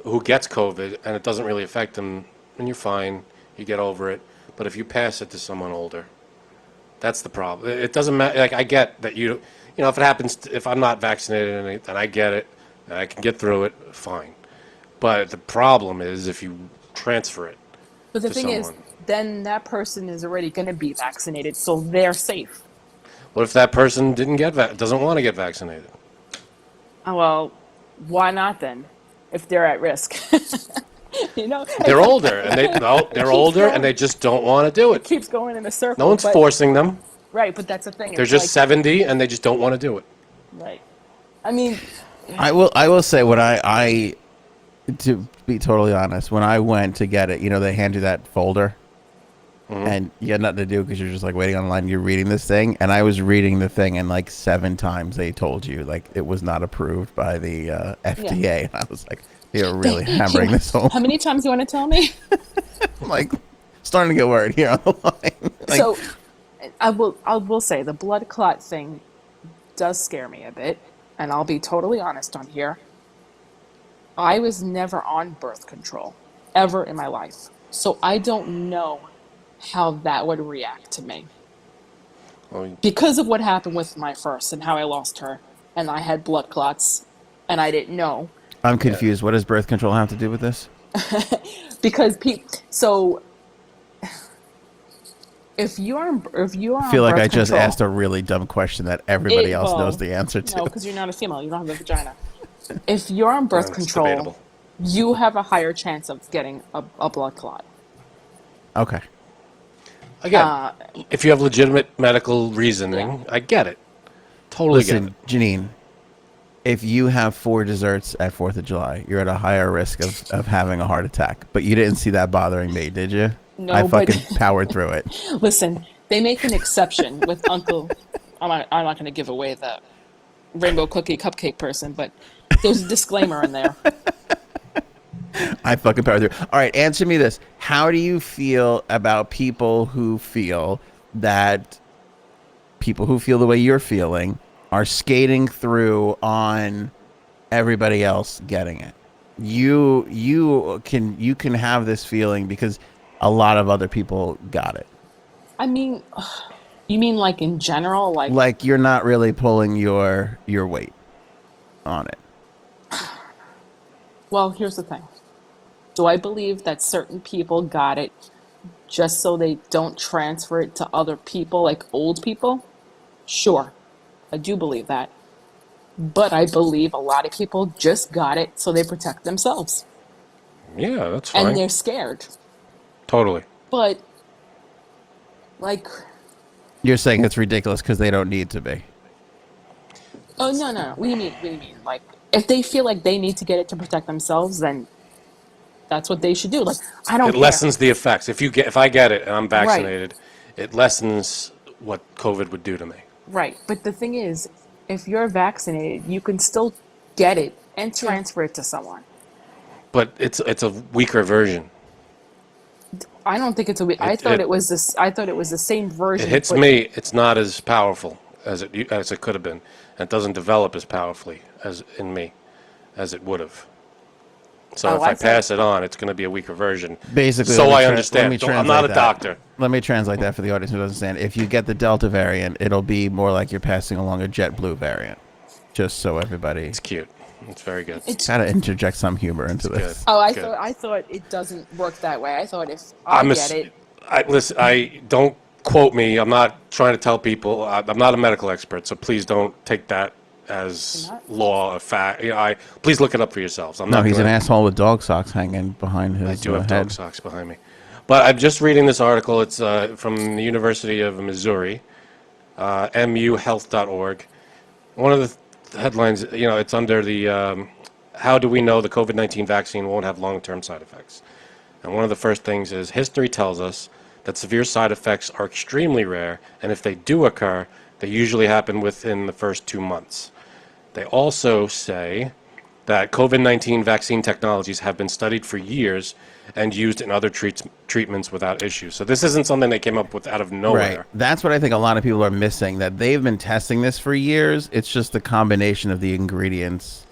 [SPEAKER 2] who gets COVID and it doesn't really affect them, and you're fine, you get over it. But if you pass it to someone older, that's the problem. It doesn't matter. Like, I get that if it happens, if I'm not vaccinated and I get it, and I can get through it, fine. But the problem is if you transfer it.
[SPEAKER 3] But the
[SPEAKER 2] to
[SPEAKER 3] thing is,
[SPEAKER 2] someone.
[SPEAKER 3] then that person is already going to be vaccinated, so they're safe.
[SPEAKER 2] What if that person doesn't want to get vaccinated?
[SPEAKER 3] Oh, well, why not then? If they're at risk,
[SPEAKER 2] They're older, and they're
[SPEAKER 3] keeps
[SPEAKER 2] older, and
[SPEAKER 3] going.
[SPEAKER 2] they just don't want to do
[SPEAKER 3] It
[SPEAKER 2] it.
[SPEAKER 3] keeps going in a
[SPEAKER 2] No
[SPEAKER 3] circle.
[SPEAKER 2] one's
[SPEAKER 3] But
[SPEAKER 2] forcing them.
[SPEAKER 3] right, but that's the thing.
[SPEAKER 2] They're
[SPEAKER 3] It's
[SPEAKER 2] just
[SPEAKER 3] like
[SPEAKER 2] 70, and they just don't want to do it.
[SPEAKER 3] right. I mean,
[SPEAKER 1] I will say what I to be totally honest, when I went to get it, they hand you that folder. And you had nothing to do because you're just like waiting online. You're reading this thing, and I was reading the thing, and like 7 times they told you like it was not approved by the FDA. And I was like, you're really hammering this home.
[SPEAKER 3] how many times you want to tell me?
[SPEAKER 1] I'm like starting to get worried here on the line. Like,
[SPEAKER 3] So, I will say the blood clot thing does scare me a bit, and I'll be totally honest on here. I was never on birth control ever in my life, so I don't know how that would react to me
[SPEAKER 2] Well,
[SPEAKER 3] because of what happened with my first and how I lost her, and I had blood clots, and I didn't know
[SPEAKER 1] I'm confused. What does birth control have to do with this?
[SPEAKER 3] because so. If you are
[SPEAKER 1] I feel like I just
[SPEAKER 3] control,
[SPEAKER 1] asked a really dumb question that everybody else knows the answer to.
[SPEAKER 3] No, because you're not a female. You don't have a vagina. If you're on birth
[SPEAKER 2] it's
[SPEAKER 3] control,
[SPEAKER 2] debatable.
[SPEAKER 3] you have a higher chance of getting a blood clot.
[SPEAKER 1] Okay.
[SPEAKER 2] Again, if you have legitimate medical reasoning, I get it. Totally get
[SPEAKER 1] Listen,
[SPEAKER 2] it.
[SPEAKER 1] Janine, if you have 4 desserts at 4th of July, you're at a higher risk of having a heart attack. But you didn't see that bothering me, did you?
[SPEAKER 3] No,
[SPEAKER 1] I
[SPEAKER 3] but
[SPEAKER 1] fucking powered through it.
[SPEAKER 3] listen, they make an exception with Uncle. I'm not going to give away the rainbow cookie cupcake person, but there's a disclaimer in there.
[SPEAKER 1] I fucking powered through. All right, answer me this. How do you feel about people who feel that people who feel the way you're feeling are skating through on everybody else getting it? You can have this feeling because a lot of other people got it.
[SPEAKER 3] I mean, you mean like in general,
[SPEAKER 1] Like you're not really pulling your weight on it.
[SPEAKER 3] Well, here's the thing. Do I believe that certain people got it just so they don't transfer it to other people, like old people? Sure, I do believe that. But I believe a lot of people just got it so they protect themselves.
[SPEAKER 2] Yeah, that's fine.
[SPEAKER 3] And they're scared.
[SPEAKER 2] Totally.
[SPEAKER 3] But, like,
[SPEAKER 1] You're saying it's ridiculous because they don't need to be.
[SPEAKER 3] oh, no. What do you mean? What do you mean? Like, if they feel like they need to get it to protect themselves, then that's what they should do. Like, I don't
[SPEAKER 2] It
[SPEAKER 3] care.
[SPEAKER 2] lessens the effects. If I get it and I'm vaccinated, it lessens what COVID would do to me.
[SPEAKER 3] Right. But the thing is, if you're vaccinated, you can still get it and transfer it to someone.
[SPEAKER 2] But it's a weaker version.
[SPEAKER 3] I don't think it's a weak. I thought it was this. I thought it was the same version.
[SPEAKER 2] It hits
[SPEAKER 3] but-
[SPEAKER 2] me. It's not as powerful as it could have been, and it doesn't develop as powerfully as in me as it would have. So if I pass it on, it's going to be a weaker version.
[SPEAKER 1] Basically,
[SPEAKER 2] so I
[SPEAKER 1] let
[SPEAKER 2] understand.
[SPEAKER 1] me
[SPEAKER 2] I'm not a
[SPEAKER 1] translate that.
[SPEAKER 2] doctor.
[SPEAKER 1] Let me translate that for the audience who doesn't understand. If you get the Delta variant, it'll be more like you're passing along a JetBlue variant. Just so everybody.
[SPEAKER 2] It's cute. It's very good.
[SPEAKER 1] Gotta interject some humor into
[SPEAKER 2] It's
[SPEAKER 1] this.
[SPEAKER 2] good.
[SPEAKER 3] Oh,
[SPEAKER 2] Good.
[SPEAKER 3] I thought it doesn't work that way. I thought if I get it,
[SPEAKER 2] Listen, I don't quote me. I'm not trying to tell people. I'm not a medical expert, so please don't take that as law of fact. Please look it up for yourselves. I'm
[SPEAKER 1] No,
[SPEAKER 2] not.
[SPEAKER 1] he's an
[SPEAKER 2] gonna-
[SPEAKER 1] asshole with dog socks hanging behind his
[SPEAKER 2] I do have
[SPEAKER 1] head.
[SPEAKER 2] dog socks behind me. But I'm just reading this article. It's from the University of Missouri, muhealth.org. One of the headlines, it's under the how do we know the COVID-19 vaccine won't have long-term side effects? And one of the first things is history tells us that severe side effects are extremely rare, and if they do occur, they usually happen within the first 2 months. They also say that COVID-19 vaccine technologies have been studied for years and used in other treatments without issue. So this isn't something they came up with out of nowhere.
[SPEAKER 1] Right. That's what I think a lot of people are missing, that they've been testing this for years. It's just the combination of the ingredients,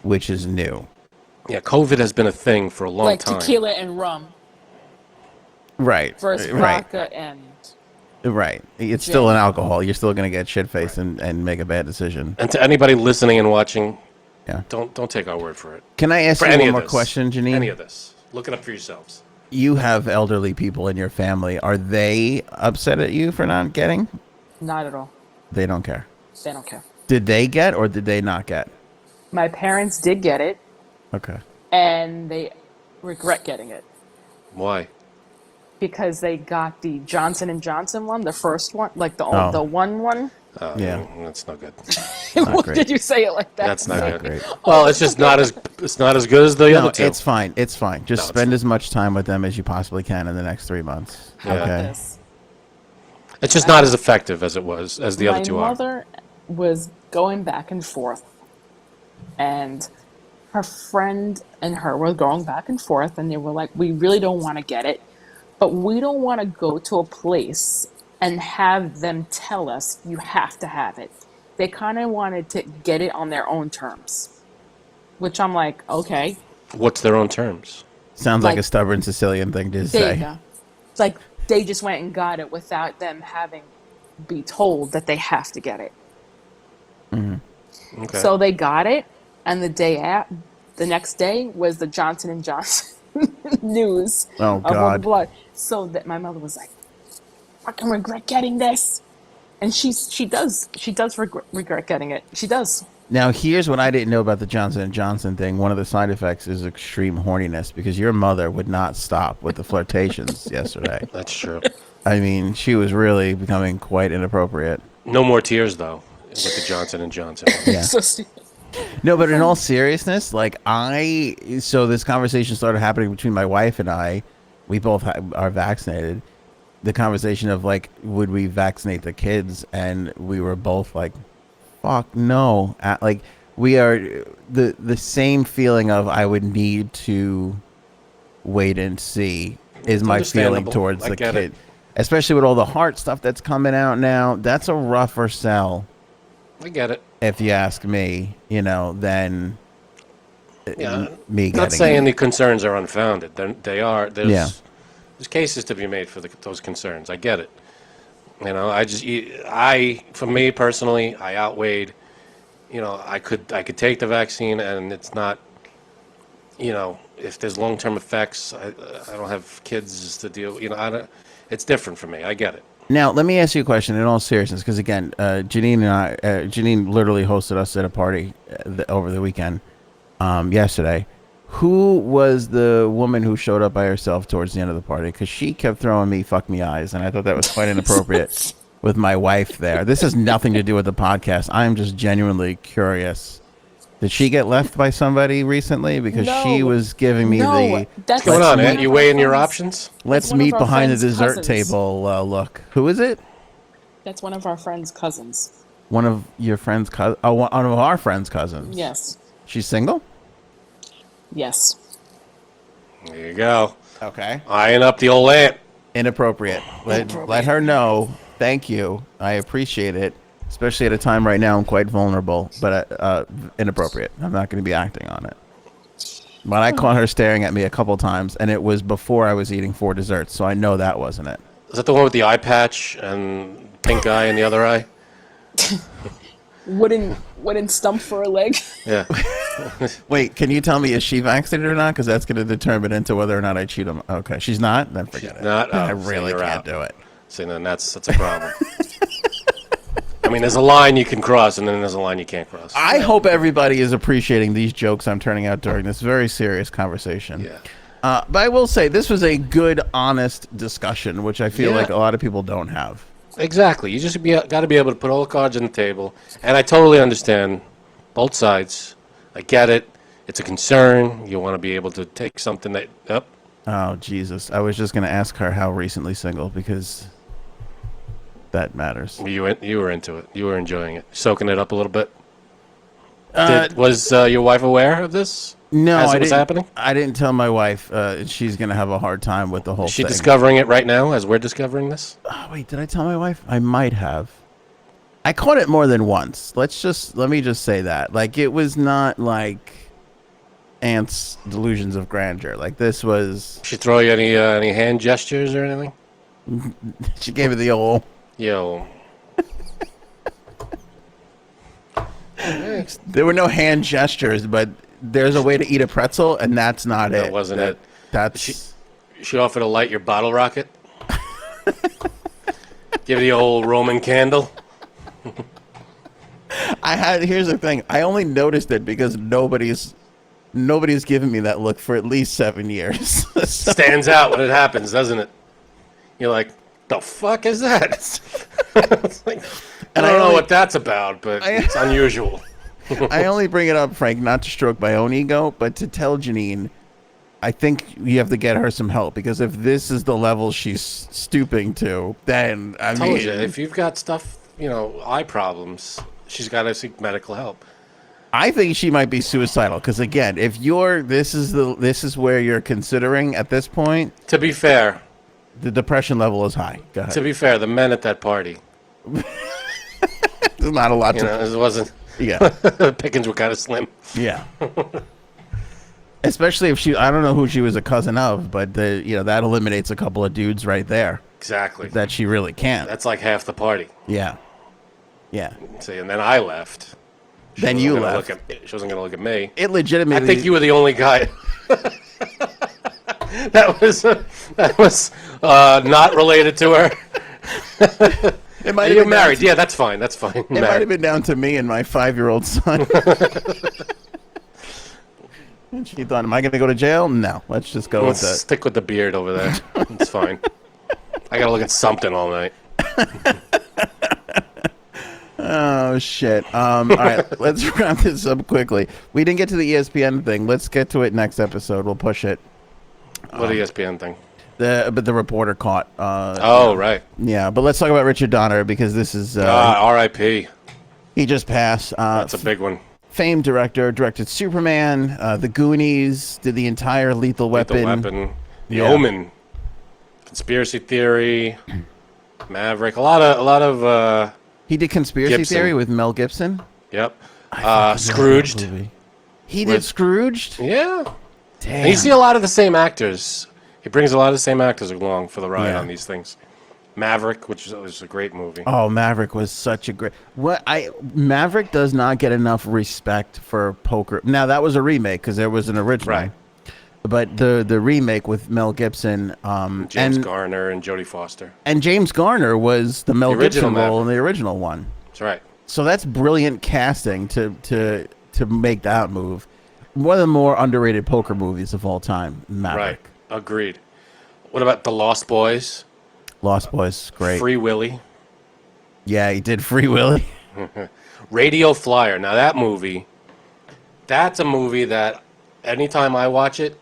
[SPEAKER 1] which is new.
[SPEAKER 2] Yeah, COVID has been a thing for a long time.
[SPEAKER 3] like tequila and rum
[SPEAKER 1] Right.
[SPEAKER 3] versus
[SPEAKER 1] Right.
[SPEAKER 3] vodka and
[SPEAKER 1] Right. It's still an alcohol. You're still going to get shit-faced and make a bad decision.
[SPEAKER 2] And to anybody listening and watching,
[SPEAKER 1] Yeah.
[SPEAKER 2] don't take our word for it.
[SPEAKER 1] Can I ask
[SPEAKER 2] For
[SPEAKER 1] you
[SPEAKER 2] any
[SPEAKER 1] one
[SPEAKER 2] of
[SPEAKER 1] more
[SPEAKER 2] this.
[SPEAKER 1] question, Janine?
[SPEAKER 2] Any of this. Look it up for yourselves.
[SPEAKER 1] you have elderly people in your family. Are they upset at you for not getting?
[SPEAKER 3] Not at all.
[SPEAKER 1] They don't care.
[SPEAKER 3] They don't care.
[SPEAKER 1] Did they get or did they not get?
[SPEAKER 3] My parents did get it,
[SPEAKER 1] Okay.
[SPEAKER 3] and they regret getting it
[SPEAKER 2] Why?
[SPEAKER 3] because they got the Johnson and Johnson one, the first one, like
[SPEAKER 1] Oh.
[SPEAKER 3] the one.
[SPEAKER 1] Yeah.
[SPEAKER 2] That's not good.
[SPEAKER 3] What
[SPEAKER 1] great.
[SPEAKER 3] did you say it like that?
[SPEAKER 2] That's not
[SPEAKER 1] Not
[SPEAKER 2] good.
[SPEAKER 1] great.
[SPEAKER 2] Well, it's just not as good as the
[SPEAKER 1] No,
[SPEAKER 2] other two.
[SPEAKER 1] it's fine. It's fine. Just
[SPEAKER 2] No, it's
[SPEAKER 1] spend
[SPEAKER 2] not.
[SPEAKER 1] as much time with them as you possibly can in the next 3 months.
[SPEAKER 3] How about
[SPEAKER 1] Okay.
[SPEAKER 3] this?
[SPEAKER 2] It's just not as effective as it was as the other two
[SPEAKER 3] My
[SPEAKER 2] are.
[SPEAKER 3] mother was going back and forth, and her friend and her were going back and forth, and they were like, "We really don't want to get it, but we don't want to go to a place and have them tell us you have to have it." They kind of wanted to get it on their own terms, which I'm like, okay,
[SPEAKER 2] What's their own terms?
[SPEAKER 1] Sounds like
[SPEAKER 3] Like-
[SPEAKER 1] a stubborn Sicilian thing to
[SPEAKER 3] there you
[SPEAKER 1] say.
[SPEAKER 3] go. It's like they just went and got it without them having be told that they have to get it.
[SPEAKER 2] Okay.
[SPEAKER 3] So they got it, and the next day was the Johnson and Johnson news
[SPEAKER 1] Oh,
[SPEAKER 3] of all the
[SPEAKER 1] God.
[SPEAKER 3] blood. So that my mother was like, "I can regret getting this," and she does regret getting it. She does.
[SPEAKER 1] Now, here's what I didn't know about the Johnson & Johnson thing. One of the side effects is extreme horniness because your mother would not stop with the flirtations yesterday.
[SPEAKER 2] That's true.
[SPEAKER 1] I mean, she was really becoming quite inappropriate.
[SPEAKER 2] No more tears though with the Johnson and Johnson.
[SPEAKER 1] Yeah.
[SPEAKER 3] So stupid.
[SPEAKER 1] No, but in all seriousness, like so this conversation started happening between my wife and I. We both are vaccinated. The conversation of like, would we vaccinate the kids? And we were both like, fuck no. Like we are the same feeling of I would need to wait and see is my feeling
[SPEAKER 2] understandable.
[SPEAKER 1] towards
[SPEAKER 2] I
[SPEAKER 1] the
[SPEAKER 2] get
[SPEAKER 1] kid.
[SPEAKER 2] it.
[SPEAKER 1] Especially with all the heart stuff that's coming out now. That's a rougher sell.
[SPEAKER 2] I get it.
[SPEAKER 1] If you ask me, than
[SPEAKER 2] Yeah.
[SPEAKER 1] me
[SPEAKER 2] Not
[SPEAKER 1] getting
[SPEAKER 2] saying
[SPEAKER 1] it.
[SPEAKER 2] the concerns are unfounded. They are. There's,
[SPEAKER 1] Yeah.
[SPEAKER 2] there's cases to be made for those concerns. I get it. For me personally, I outweighed. I could take the vaccine, and it's not. If there's long-term effects, I don't have kids to deal. I don't. It's different for me. I get it.
[SPEAKER 1] Now, let me ask you a question in all seriousness, because again, Janine literally hosted us at a party over the weekend, yesterday. Who was the woman who showed up by herself towards the end of the party? Because she kept throwing me fuck me eyes, and I thought that was quite inappropriate with my wife there. This has nothing to do with the podcast. I am just genuinely curious. Did she get left by somebody recently? Because she
[SPEAKER 3] No.
[SPEAKER 1] was giving me
[SPEAKER 3] No, that's
[SPEAKER 2] What's going on,
[SPEAKER 3] one
[SPEAKER 2] Ed?
[SPEAKER 3] of
[SPEAKER 2] You
[SPEAKER 3] our
[SPEAKER 2] weighing your
[SPEAKER 3] friends-
[SPEAKER 2] options?
[SPEAKER 1] let's
[SPEAKER 3] one of
[SPEAKER 1] meet
[SPEAKER 3] our
[SPEAKER 1] behind the
[SPEAKER 3] friend's
[SPEAKER 1] dessert
[SPEAKER 3] cousins.
[SPEAKER 1] table look. Who is it?
[SPEAKER 3] That's one of our friends' cousins.
[SPEAKER 1] One of your friend's cousins? Oh, one of our friend's cousins.
[SPEAKER 3] Yes.
[SPEAKER 1] She's single?
[SPEAKER 3] Yes.
[SPEAKER 2] There you go.
[SPEAKER 1] Okay.
[SPEAKER 2] Eyeing up the old aunt.
[SPEAKER 1] Inappropriate. Let her know. Thank you. I appreciate it. Especially at a time right now I'm quite vulnerable, but inappropriate. I'm not going to be acting on it. But I caught her staring at me a couple times, and it was before I was eating 4 desserts, so I know that wasn't it.
[SPEAKER 2] Is that the one with the eye patch and pink eye in the other eye?
[SPEAKER 3] Wooden stump for a leg.
[SPEAKER 2] Yeah.
[SPEAKER 1] Wait, can you tell me is she vaccinated or not? Because that's going to determine into whether or not I cheat on. Okay, she's not. Then forget it.
[SPEAKER 2] not?
[SPEAKER 1] I
[SPEAKER 2] Oh, so
[SPEAKER 1] really
[SPEAKER 2] you're
[SPEAKER 1] can't
[SPEAKER 2] out.
[SPEAKER 1] do it.
[SPEAKER 2] See, then that's a problem. I mean, there's a line you can cross, and then there's a line you can't cross.
[SPEAKER 1] I hope everybody is appreciating these jokes I'm turning out during this very serious conversation.
[SPEAKER 2] Yeah.
[SPEAKER 1] But I will say this was a good, honest discussion, which I feel
[SPEAKER 2] Yeah.
[SPEAKER 1] like a lot of people don't have.
[SPEAKER 2] Exactly. You just got to be able to put all the cards on the table, and I totally understand both sides. I get it. It's a concern. You want to be able to take something that. Yep.
[SPEAKER 1] Oh, Jesus. I was just going to ask her how recently single, because that matters.
[SPEAKER 2] You were into it. You were enjoying it, soaking it up a little bit.
[SPEAKER 1] Uh,
[SPEAKER 2] Was your wife aware of this?
[SPEAKER 1] No,
[SPEAKER 2] as
[SPEAKER 1] I
[SPEAKER 2] it was
[SPEAKER 1] didn't,
[SPEAKER 2] happening?
[SPEAKER 1] I didn't tell my wife. She's going to have a hard time with the whole
[SPEAKER 2] Is she
[SPEAKER 1] thing.
[SPEAKER 2] discovering it right now as we're discovering this?
[SPEAKER 1] Oh, wait, did I tell my wife? I might have. I caught it more than once. Let me just say that. Like, it was not like Aunt's delusions of grandeur. Like, this was.
[SPEAKER 2] She throw you any hand gestures or anything?
[SPEAKER 1] She gave it the old.
[SPEAKER 2] Yo.
[SPEAKER 1] There were no hand gestures, but there's a way to eat a pretzel, and that's not it.
[SPEAKER 2] That wasn't it.
[SPEAKER 1] That's.
[SPEAKER 2] She offered to light your bottle rocket. Give the old Roman candle.
[SPEAKER 1] Here's the thing. I only noticed it because nobody's given me that look for at least 7 years. So,
[SPEAKER 2] Stands out when it happens, doesn't it? You're like, the fuck is that? It's like, I don't know what that's about, but it's unusual.
[SPEAKER 1] I only bring it up, Frank, not to stroke my own ego, but to tell Janine, I think you have to get her some help, because if this is the level she's stooping to, then I
[SPEAKER 2] Told
[SPEAKER 1] mean,
[SPEAKER 2] you, if you've got stuff, eye problems, she's got to seek medical help.
[SPEAKER 1] I think she might be suicidal, because again, if this is where you're considering at this point,
[SPEAKER 2] To be fair,
[SPEAKER 1] the depression level is high. Go ahead.
[SPEAKER 2] the men at that party,
[SPEAKER 1] There's not a lot
[SPEAKER 2] it wasn't.
[SPEAKER 1] Yeah.
[SPEAKER 2] The pickings were kind of slim.
[SPEAKER 1] Yeah. Especially if I don't know who she was a cousin of, but that eliminates a couple of dudes right there
[SPEAKER 2] Exactly.
[SPEAKER 1] that she really can't.
[SPEAKER 2] That's like half the party.
[SPEAKER 1] Yeah. Yeah.
[SPEAKER 2] See, and then I left.
[SPEAKER 1] Then you left.
[SPEAKER 2] She wasn't going to look at me.
[SPEAKER 1] It legitimately.
[SPEAKER 2] I think you were the only guy. that was not related to her.
[SPEAKER 1] It might
[SPEAKER 2] You're
[SPEAKER 1] have been
[SPEAKER 2] married. Yeah, that's fine. That's fine.
[SPEAKER 1] It might have been down to me and my 5-year-old son. And she thought, am I going to go to jail? No. Let's just go with that.
[SPEAKER 2] Stick with the beard over there. It's fine. I got to look at something all night.
[SPEAKER 1] Oh, shit. All right. Let's wrap this up quickly. We didn't get to the ESPN thing. Let's get to it next episode. We'll push it.
[SPEAKER 2] What ESPN thing?
[SPEAKER 1] But the reporter caught.
[SPEAKER 2] Right.
[SPEAKER 1] Yeah, but let's talk about Richard Donner, because this is
[SPEAKER 2] R.I.P.
[SPEAKER 1] he just passed.
[SPEAKER 2] That's a big one.
[SPEAKER 1] Famed director, directed Superman, The Goonies, did the entire Lethal Weapon.
[SPEAKER 2] The Omen, Conspiracy Theory, Maverick. A lot of.
[SPEAKER 1] He did Conspiracy
[SPEAKER 2] Gibson.
[SPEAKER 1] Theory with Mel Gibson.
[SPEAKER 2] Yep. Scrooged.
[SPEAKER 1] He did Scrooged.
[SPEAKER 2] Yeah.
[SPEAKER 1] Damn.
[SPEAKER 2] And you see a lot of the same actors. He brings a lot of the same actors along for the ride
[SPEAKER 1] Yeah.
[SPEAKER 2] on these things. Maverick, which was a great movie.
[SPEAKER 1] Oh, Maverick was such a great. Maverick does not get enough respect for poker. Now that was a remake because there was an original,
[SPEAKER 2] Right.
[SPEAKER 1] But the remake with Mel Gibson,
[SPEAKER 2] James Garner and Jodie Foster.
[SPEAKER 1] and James Garner was the Mel
[SPEAKER 2] original
[SPEAKER 1] Gibson role in the original one.
[SPEAKER 2] That's right.
[SPEAKER 1] So that's brilliant casting to make that move. One of the more underrated poker movies of all time, Maverick.
[SPEAKER 2] Right. Agreed. What about The Lost Boys?
[SPEAKER 1] Lost Boys, great.
[SPEAKER 2] Free Willy.
[SPEAKER 1] Yeah, he did Free Willy.
[SPEAKER 2] Radio Flyer. Now that movie, that's a movie that anytime I watch it,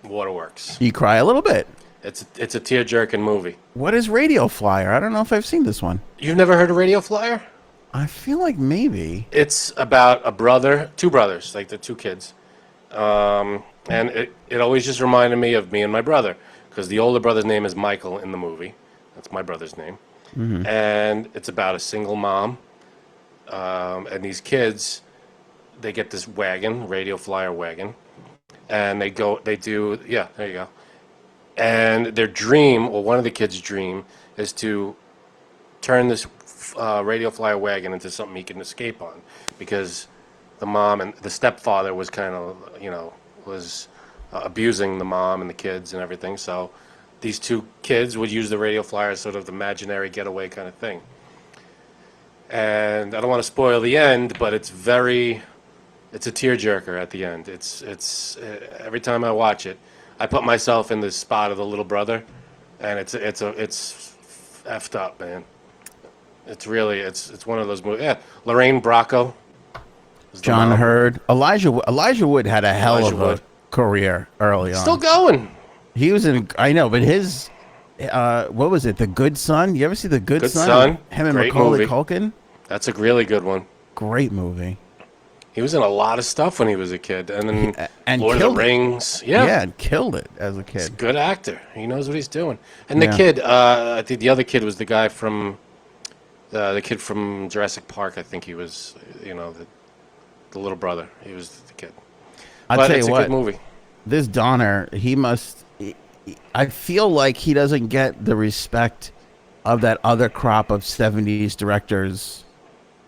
[SPEAKER 2] waterworks.
[SPEAKER 1] You cry a little bit.
[SPEAKER 2] It's a tear-jerking movie.
[SPEAKER 1] What is Radio Flyer? I don't know if I've seen this one.
[SPEAKER 2] You've never heard of Radio Flyer?
[SPEAKER 1] I feel like maybe.
[SPEAKER 2] It's about two brothers, like the two kids. And it always just reminded me of me and my brother, because the older brother's name is Michael in the movie. That's my brother's name. Mm-hmm. And it's about a single mom. And these kids, they get this wagon, Radio Flyer wagon. And there you go. And their dream, or one of the kids' dream, is to turn this Radio Flyer wagon into something he can escape on, because the mom and the stepfather was kind of, was abusing the mom and the kids and everything. So these two kids would use the Radio Flyer as sort of the imaginary getaway kind of thing. And I don't want to spoil the end, but it's a tearjerker at the end. It's every time I watch it, I put myself in the spot of the little brother, and it's effed up, man. It's really it's one of those movies. Yeah, Lorraine Bracco.
[SPEAKER 1] John Hurd. Elijah Wood had a hell of a career early on.
[SPEAKER 2] Still going.
[SPEAKER 1] He was in. I know, but his what was it? The Good Son. You ever see The Good
[SPEAKER 2] Son?
[SPEAKER 1] Him and
[SPEAKER 2] Great
[SPEAKER 1] Macaulay
[SPEAKER 2] movie.
[SPEAKER 1] Culkin.
[SPEAKER 2] That's a really good one.
[SPEAKER 1] Great movie.
[SPEAKER 2] He was in a lot of stuff when he was a kid, and then
[SPEAKER 1] and
[SPEAKER 2] Lord of the Rings. Yeah,
[SPEAKER 1] and killed it as a kid.
[SPEAKER 2] He's a good actor. He knows what he's doing. And the kid, I think the other kid was the guy from the kid from Jurassic Park. I think he was, the little brother. He was the kid.
[SPEAKER 1] I'll tell you
[SPEAKER 2] it's a
[SPEAKER 1] what,
[SPEAKER 2] good movie.
[SPEAKER 1] This Donner, I feel like he doesn't get the respect of that other crop of 70s directors,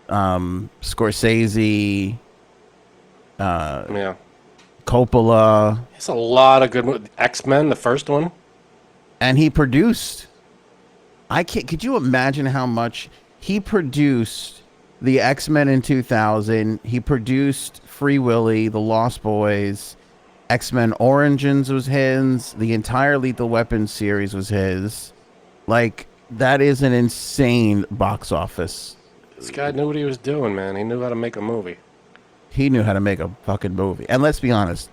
[SPEAKER 1] Scorsese, Coppola,
[SPEAKER 2] It's a lot of good movies. X-Men, the first one.
[SPEAKER 1] and he produced. I can't. Could you imagine how much he produced the X-Men in 2000? He produced Free Willy, The Lost Boys, X-Men Origins was his. The entire Lethal Weapon series was his. Like, that is an insane box office.
[SPEAKER 2] This guy knew what he was doing, man. He knew how to make a movie.
[SPEAKER 1] He knew how to make a fucking movie. And let's be honest,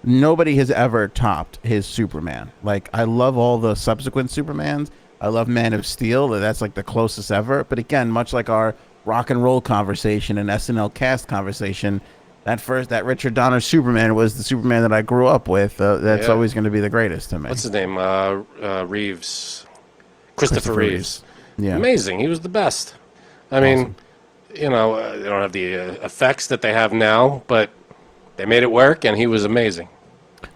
[SPEAKER 1] nobody has ever topped his Superman. Like, I love all the subsequent Supermans. I love Man of Steel. That's like the closest ever. But again, much like our rock and roll conversation and SNL cast conversation, that Richard Donner Superman was the Superman that I grew up with. That's always going to be the greatest to me.
[SPEAKER 2] What's his name? Reeves. Christopher Reeves.
[SPEAKER 1] Yeah.
[SPEAKER 2] Amazing. He was the best. I mean, you know, they don't have the effects that they have now, but they made it work, and he was amazing.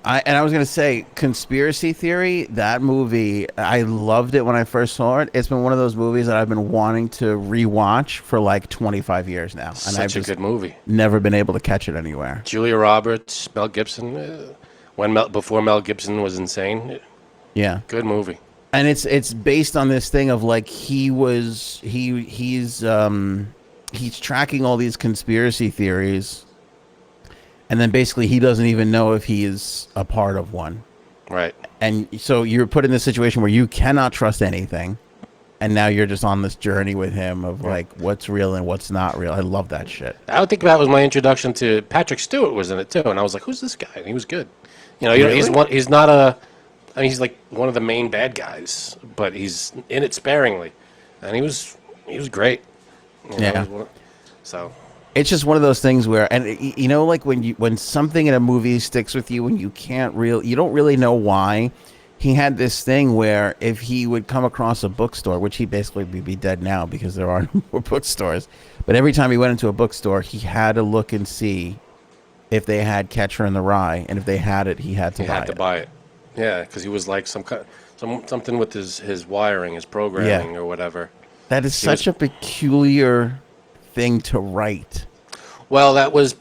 [SPEAKER 1] I was going to say, Conspiracy Theory, that movie, I loved it when I first saw it. It's been one of those movies that I've been wanting to rewatch for like 25 years now. And
[SPEAKER 2] Such a good movie.
[SPEAKER 1] Never been able to catch it anywhere.
[SPEAKER 2] Julia Roberts, Mel Gibson, before Mel Gibson was insane.
[SPEAKER 1] Yeah.
[SPEAKER 2] Good movie.
[SPEAKER 1] And it's based on this thing of like he's tracking all these conspiracy theories, and then basically he doesn't even know if he is a part of one.
[SPEAKER 2] Right.
[SPEAKER 1] And so you're put in this situation where you cannot trust anything, and now you're just on this journey with him of like what's real and what's not real. I love that shit.
[SPEAKER 2] I would think that was my introduction to Patrick Stewart was in it too, and I was like, "Who's this guy?" And he was good. You know,
[SPEAKER 1] Really?
[SPEAKER 2] he's not a. I mean, he's like one of the main bad guys, but he's in it sparingly, and he was great. You know,
[SPEAKER 1] Yeah.
[SPEAKER 2] So
[SPEAKER 1] It's just one of those things where, and you know, like when something in a movie sticks with you and you don't really know why. He had this thing where if he would come across a bookstore, which he basically would be dead now because there are no more bookstores, but every time he went into a bookstore, he had to look and see if they had Catcher in the Rye, and if they had it, he had to buy it.
[SPEAKER 2] Yeah, because he was like something with his wiring, his programming, or whatever.
[SPEAKER 1] That is such a peculiar thing to write.
[SPEAKER 2] Well, that was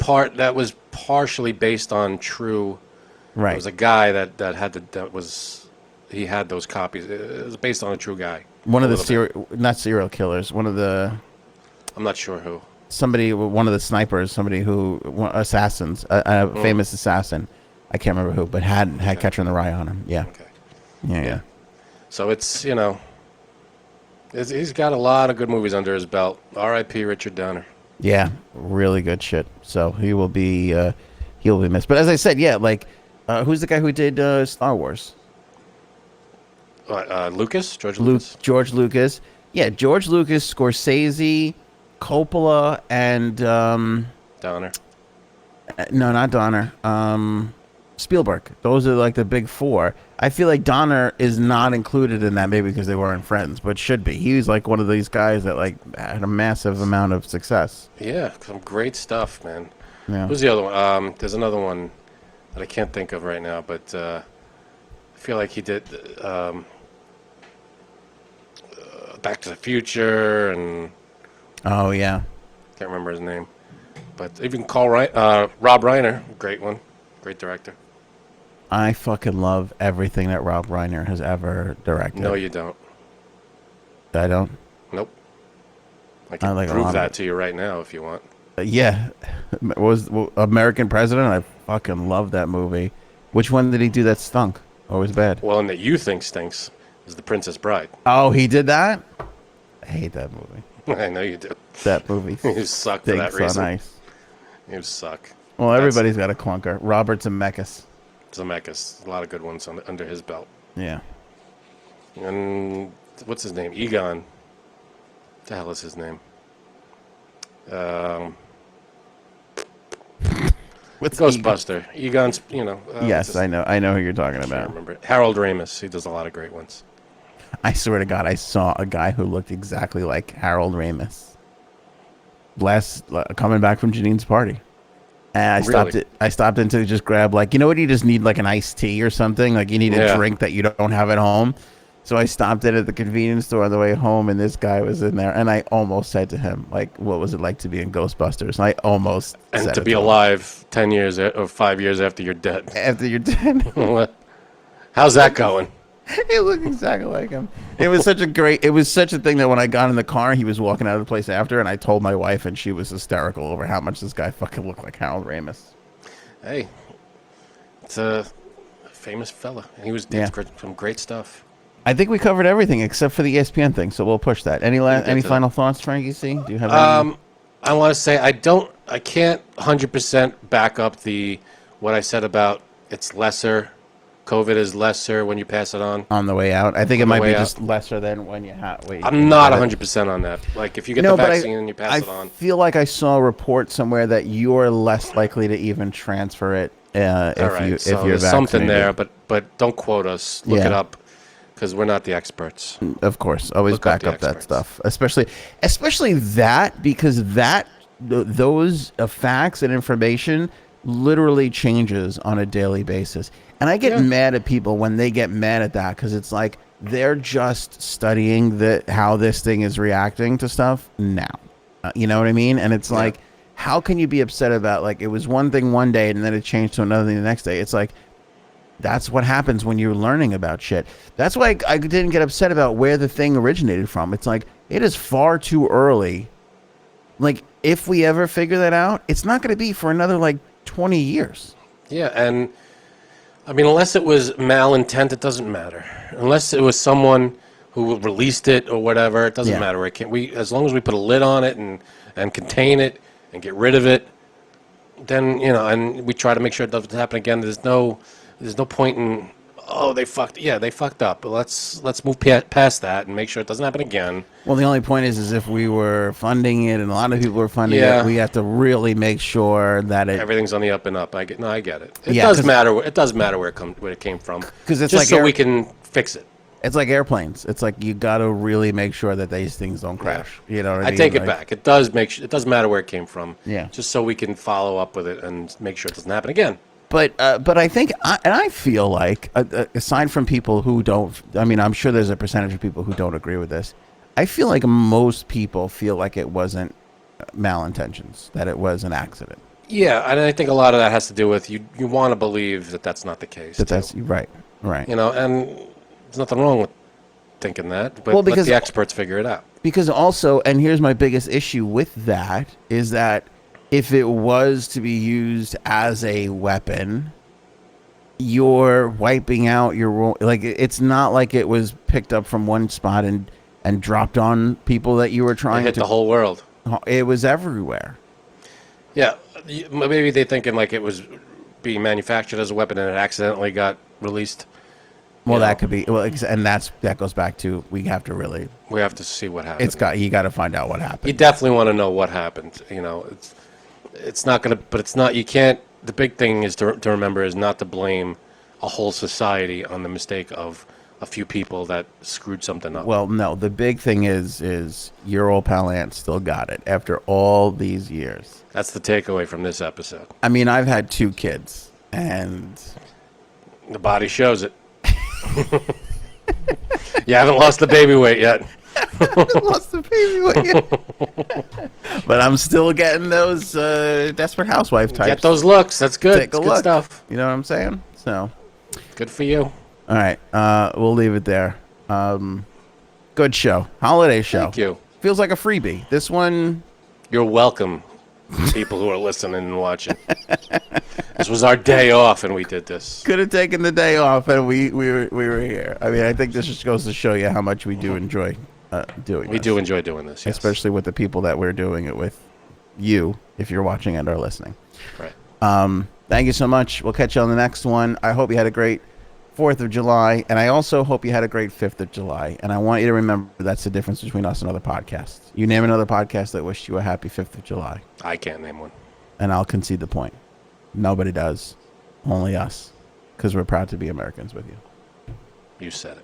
[SPEAKER 2] partially based on true.
[SPEAKER 1] Right.
[SPEAKER 2] There was a guy he had those copies. It was based on a true guy.
[SPEAKER 1] One of the not serial killers. One of the.
[SPEAKER 2] I'm not sure who.
[SPEAKER 1] One of the snipers. Assassins. A famous assassin. I can't remember who, but had Catcher in the Rye on him. Yeah.
[SPEAKER 2] Okay.
[SPEAKER 1] Yeah.
[SPEAKER 2] So it's, you know, he's got a lot of good movies under his belt. R.I.P. Richard Donner.
[SPEAKER 1] Yeah, really good shit. So he'll be missed. But as I said, yeah, like who's the guy who did Star Wars?
[SPEAKER 2] Lucas? George Lucas?
[SPEAKER 1] George Lucas. Yeah, George Lucas, Scorsese, Coppola, and
[SPEAKER 2] Donner.
[SPEAKER 1] No, not Donner. Spielberg. Those are like the big four. I feel like Donner is not included in that, maybe because they weren't friends, but should be. He was like one of these guys that like had a massive amount of success.
[SPEAKER 2] Yeah, some great stuff, man.
[SPEAKER 1] Yeah.
[SPEAKER 2] Who's the other one? There's another one that I can't think of right now, but I feel like he did Back to the Future, and
[SPEAKER 1] Oh yeah.
[SPEAKER 2] can't remember his name. But even Rob Reiner, great one, great director.
[SPEAKER 1] I fucking love everything that Rob Reiner has ever directed.
[SPEAKER 2] No, you don't.
[SPEAKER 1] I don't.
[SPEAKER 2] Nope. I can
[SPEAKER 1] like a
[SPEAKER 2] prove
[SPEAKER 1] lot
[SPEAKER 2] that
[SPEAKER 1] of
[SPEAKER 2] to you right now if you want.
[SPEAKER 1] Yeah, was American President. I fucking love that movie. Which one did he do that stunk or was bad?
[SPEAKER 2] Well, and that you think stinks is The Princess Bride.
[SPEAKER 1] Oh, he did that. I hate that movie.
[SPEAKER 2] I know you do.
[SPEAKER 1] That movie
[SPEAKER 2] You suck for that
[SPEAKER 1] stinks
[SPEAKER 2] reason.
[SPEAKER 1] on ice.
[SPEAKER 2] You suck.
[SPEAKER 1] Well, everybody's got a clunker. Robert Zemeckis.
[SPEAKER 2] Zemeckis, a lot of good ones under his belt.
[SPEAKER 1] Yeah.
[SPEAKER 2] And what's his name? Egon. What the hell is his name?
[SPEAKER 1] What's
[SPEAKER 2] Ghostbuster. Egon's, you know.
[SPEAKER 1] Yes, I know who you're talking
[SPEAKER 2] I can't
[SPEAKER 1] about.
[SPEAKER 2] remember. Harold Ramis. He does a lot of great ones.
[SPEAKER 1] I swear to God, I saw a guy who looked exactly like Harold Ramis. Coming back from Janine's party. And I stopped in to just grab, like, you know what, you just need like an iced tea or something, like you need a drink that you don't have at home. So I stopped in at the convenience store on the way home, and this guy was in there, and I almost said to him, like, what was it like to be in Ghostbusters? And I almost
[SPEAKER 2] And
[SPEAKER 1] said
[SPEAKER 2] to
[SPEAKER 1] it
[SPEAKER 2] be
[SPEAKER 1] him.
[SPEAKER 2] alive 10 years or 5 years after you're dead.
[SPEAKER 1] After you're dead.
[SPEAKER 2] How's that going?
[SPEAKER 1] It looked exactly like him. It was such a thing that when I got in the car, he was walking out of the place after, and I told my wife, and she was hysterical over how much this guy fucking looked like Harold Ramis.
[SPEAKER 2] Hey, it's a famous fella. And he was did some great stuff.
[SPEAKER 1] I think we covered everything except for the ESPN thing, so we'll push that. Any final thoughts, Frankie C? Do you have any?
[SPEAKER 2] I want to say I can't 100% back up what I said about it's lesser. COVID is lesser when you pass it on.
[SPEAKER 1] On the way out? I think it might be
[SPEAKER 2] out.
[SPEAKER 1] just lesser than when you wait.
[SPEAKER 2] I'm not 100% on that. Like, if you get the vaccine and you pass it on.
[SPEAKER 1] I feel like I saw a report somewhere that you're less likely to even transfer it if you're vaccinated.
[SPEAKER 2] Something there, but don't quote us. Look it up, because we're not the experts.
[SPEAKER 1] Of course, always back up that stuff, especially that, because those facts and information literally changes on a daily basis. And I get mad at people when they get mad at that, because it's like they're just studying how this thing is reacting to stuff now. You know what I mean? And it's like, how can you be upset about, like, it was one thing one day and then it changed to another thing the next day? It's like, that's what happens when you're learning about shit. That's why I didn't get upset about where the thing originated from. It's like, it is far too early. Like, if we ever figure that out, it's not going to be for another, like, 20 years.
[SPEAKER 2] Yeah, and I mean, unless it was malintent, it doesn't matter. Unless it was someone who released it or whatever, it doesn't matter where it came. As long as we put a lid on it and contain it and get rid of it, then, and we try to make sure it doesn't happen again. There's no point in, they fucked up. But let's move past that and make sure it doesn't happen again.
[SPEAKER 1] Well, the only point is if we were funding it and a lot of people were funding it, we have to really make sure that
[SPEAKER 2] everything's on the up and up. I get it. It does matter. It does matter where it came from. Because it's just like we can fix it.
[SPEAKER 1] It's like airplanes. It's like you got to really make sure that these things don't crash. You know what I mean?
[SPEAKER 2] I take it back. It does matter where it came from.
[SPEAKER 1] Yeah.
[SPEAKER 2] Just so we can follow up with it and make sure it doesn't happen again.
[SPEAKER 1] But I think, and I feel like, aside from people who don't, I mean, I'm sure there's a percentage of people who don't agree with this. I feel like most people feel like it wasn't malintentions, that it was an accident.
[SPEAKER 2] Yeah, and I think a lot of that has to do with you want to believe that that's not the case.
[SPEAKER 1] That's right.
[SPEAKER 2] And there's nothing wrong with thinking that, but let the experts figure it out.
[SPEAKER 1] Because also, and here's my biggest issue with that, is that if it was to be used as a weapon, you're wiping out your, like, it's not like it was picked up from one spot and dropped on people that you were trying to hit
[SPEAKER 2] the whole world.
[SPEAKER 1] It was everywhere. Yeah,
[SPEAKER 2] maybe they're thinking like it was being manufactured as a weapon and it accidentally got released.
[SPEAKER 1] Well, that could be. Well, and that goes back to we have to see what happened. You got to find out what happened.
[SPEAKER 2] You definitely want to know what happened. It's not gonna, but it's not. You can't. The big thing is to remember is not to blame a whole society on the mistake of a few people that screwed something up.
[SPEAKER 1] Well, no. The big thing is your old pal Aunt still got it after all these years.
[SPEAKER 2] That's the takeaway from this episode.
[SPEAKER 1] I mean, I've had 2 kids, and
[SPEAKER 2] the body shows it. You haven't lost the baby weight yet.
[SPEAKER 1] Lost the baby weight. But I'm still getting those Desperate Housewife types.
[SPEAKER 2] Get those looks. That's good.
[SPEAKER 1] Take a
[SPEAKER 2] good
[SPEAKER 1] look.
[SPEAKER 2] Stuff.
[SPEAKER 1] You know what I'm saying? So
[SPEAKER 2] good for you.
[SPEAKER 1] All right. We'll leave it there. Good show. Holiday show.
[SPEAKER 2] Thank you.
[SPEAKER 1] Feels like a freebie. This one.
[SPEAKER 2] You're welcome, people who are listening and watching. This was our day off, and we did this.
[SPEAKER 1] Could have taken the day off, and we were here. I mean, I think this just goes to show you how much we do enjoy doing.
[SPEAKER 2] We do enjoy doing this, yes.
[SPEAKER 1] Especially with the people that we're doing it with. You, if you're watching and are listening.
[SPEAKER 2] Right.
[SPEAKER 1] Thank you so much. We'll catch you on the next one. I hope you had a great 4th of July, and I also hope you had a great 5th of July. And I want you to remember that's the difference between us and other podcasts. You name another podcast that wished you a happy 5th of July.
[SPEAKER 2] I can't name one.
[SPEAKER 1] And I'll concede the point. Nobody does. Only us. Because we're proud to be Americans with you.
[SPEAKER 2] You said it.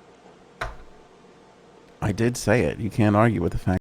[SPEAKER 1] I did say it. You can't argue with the fact.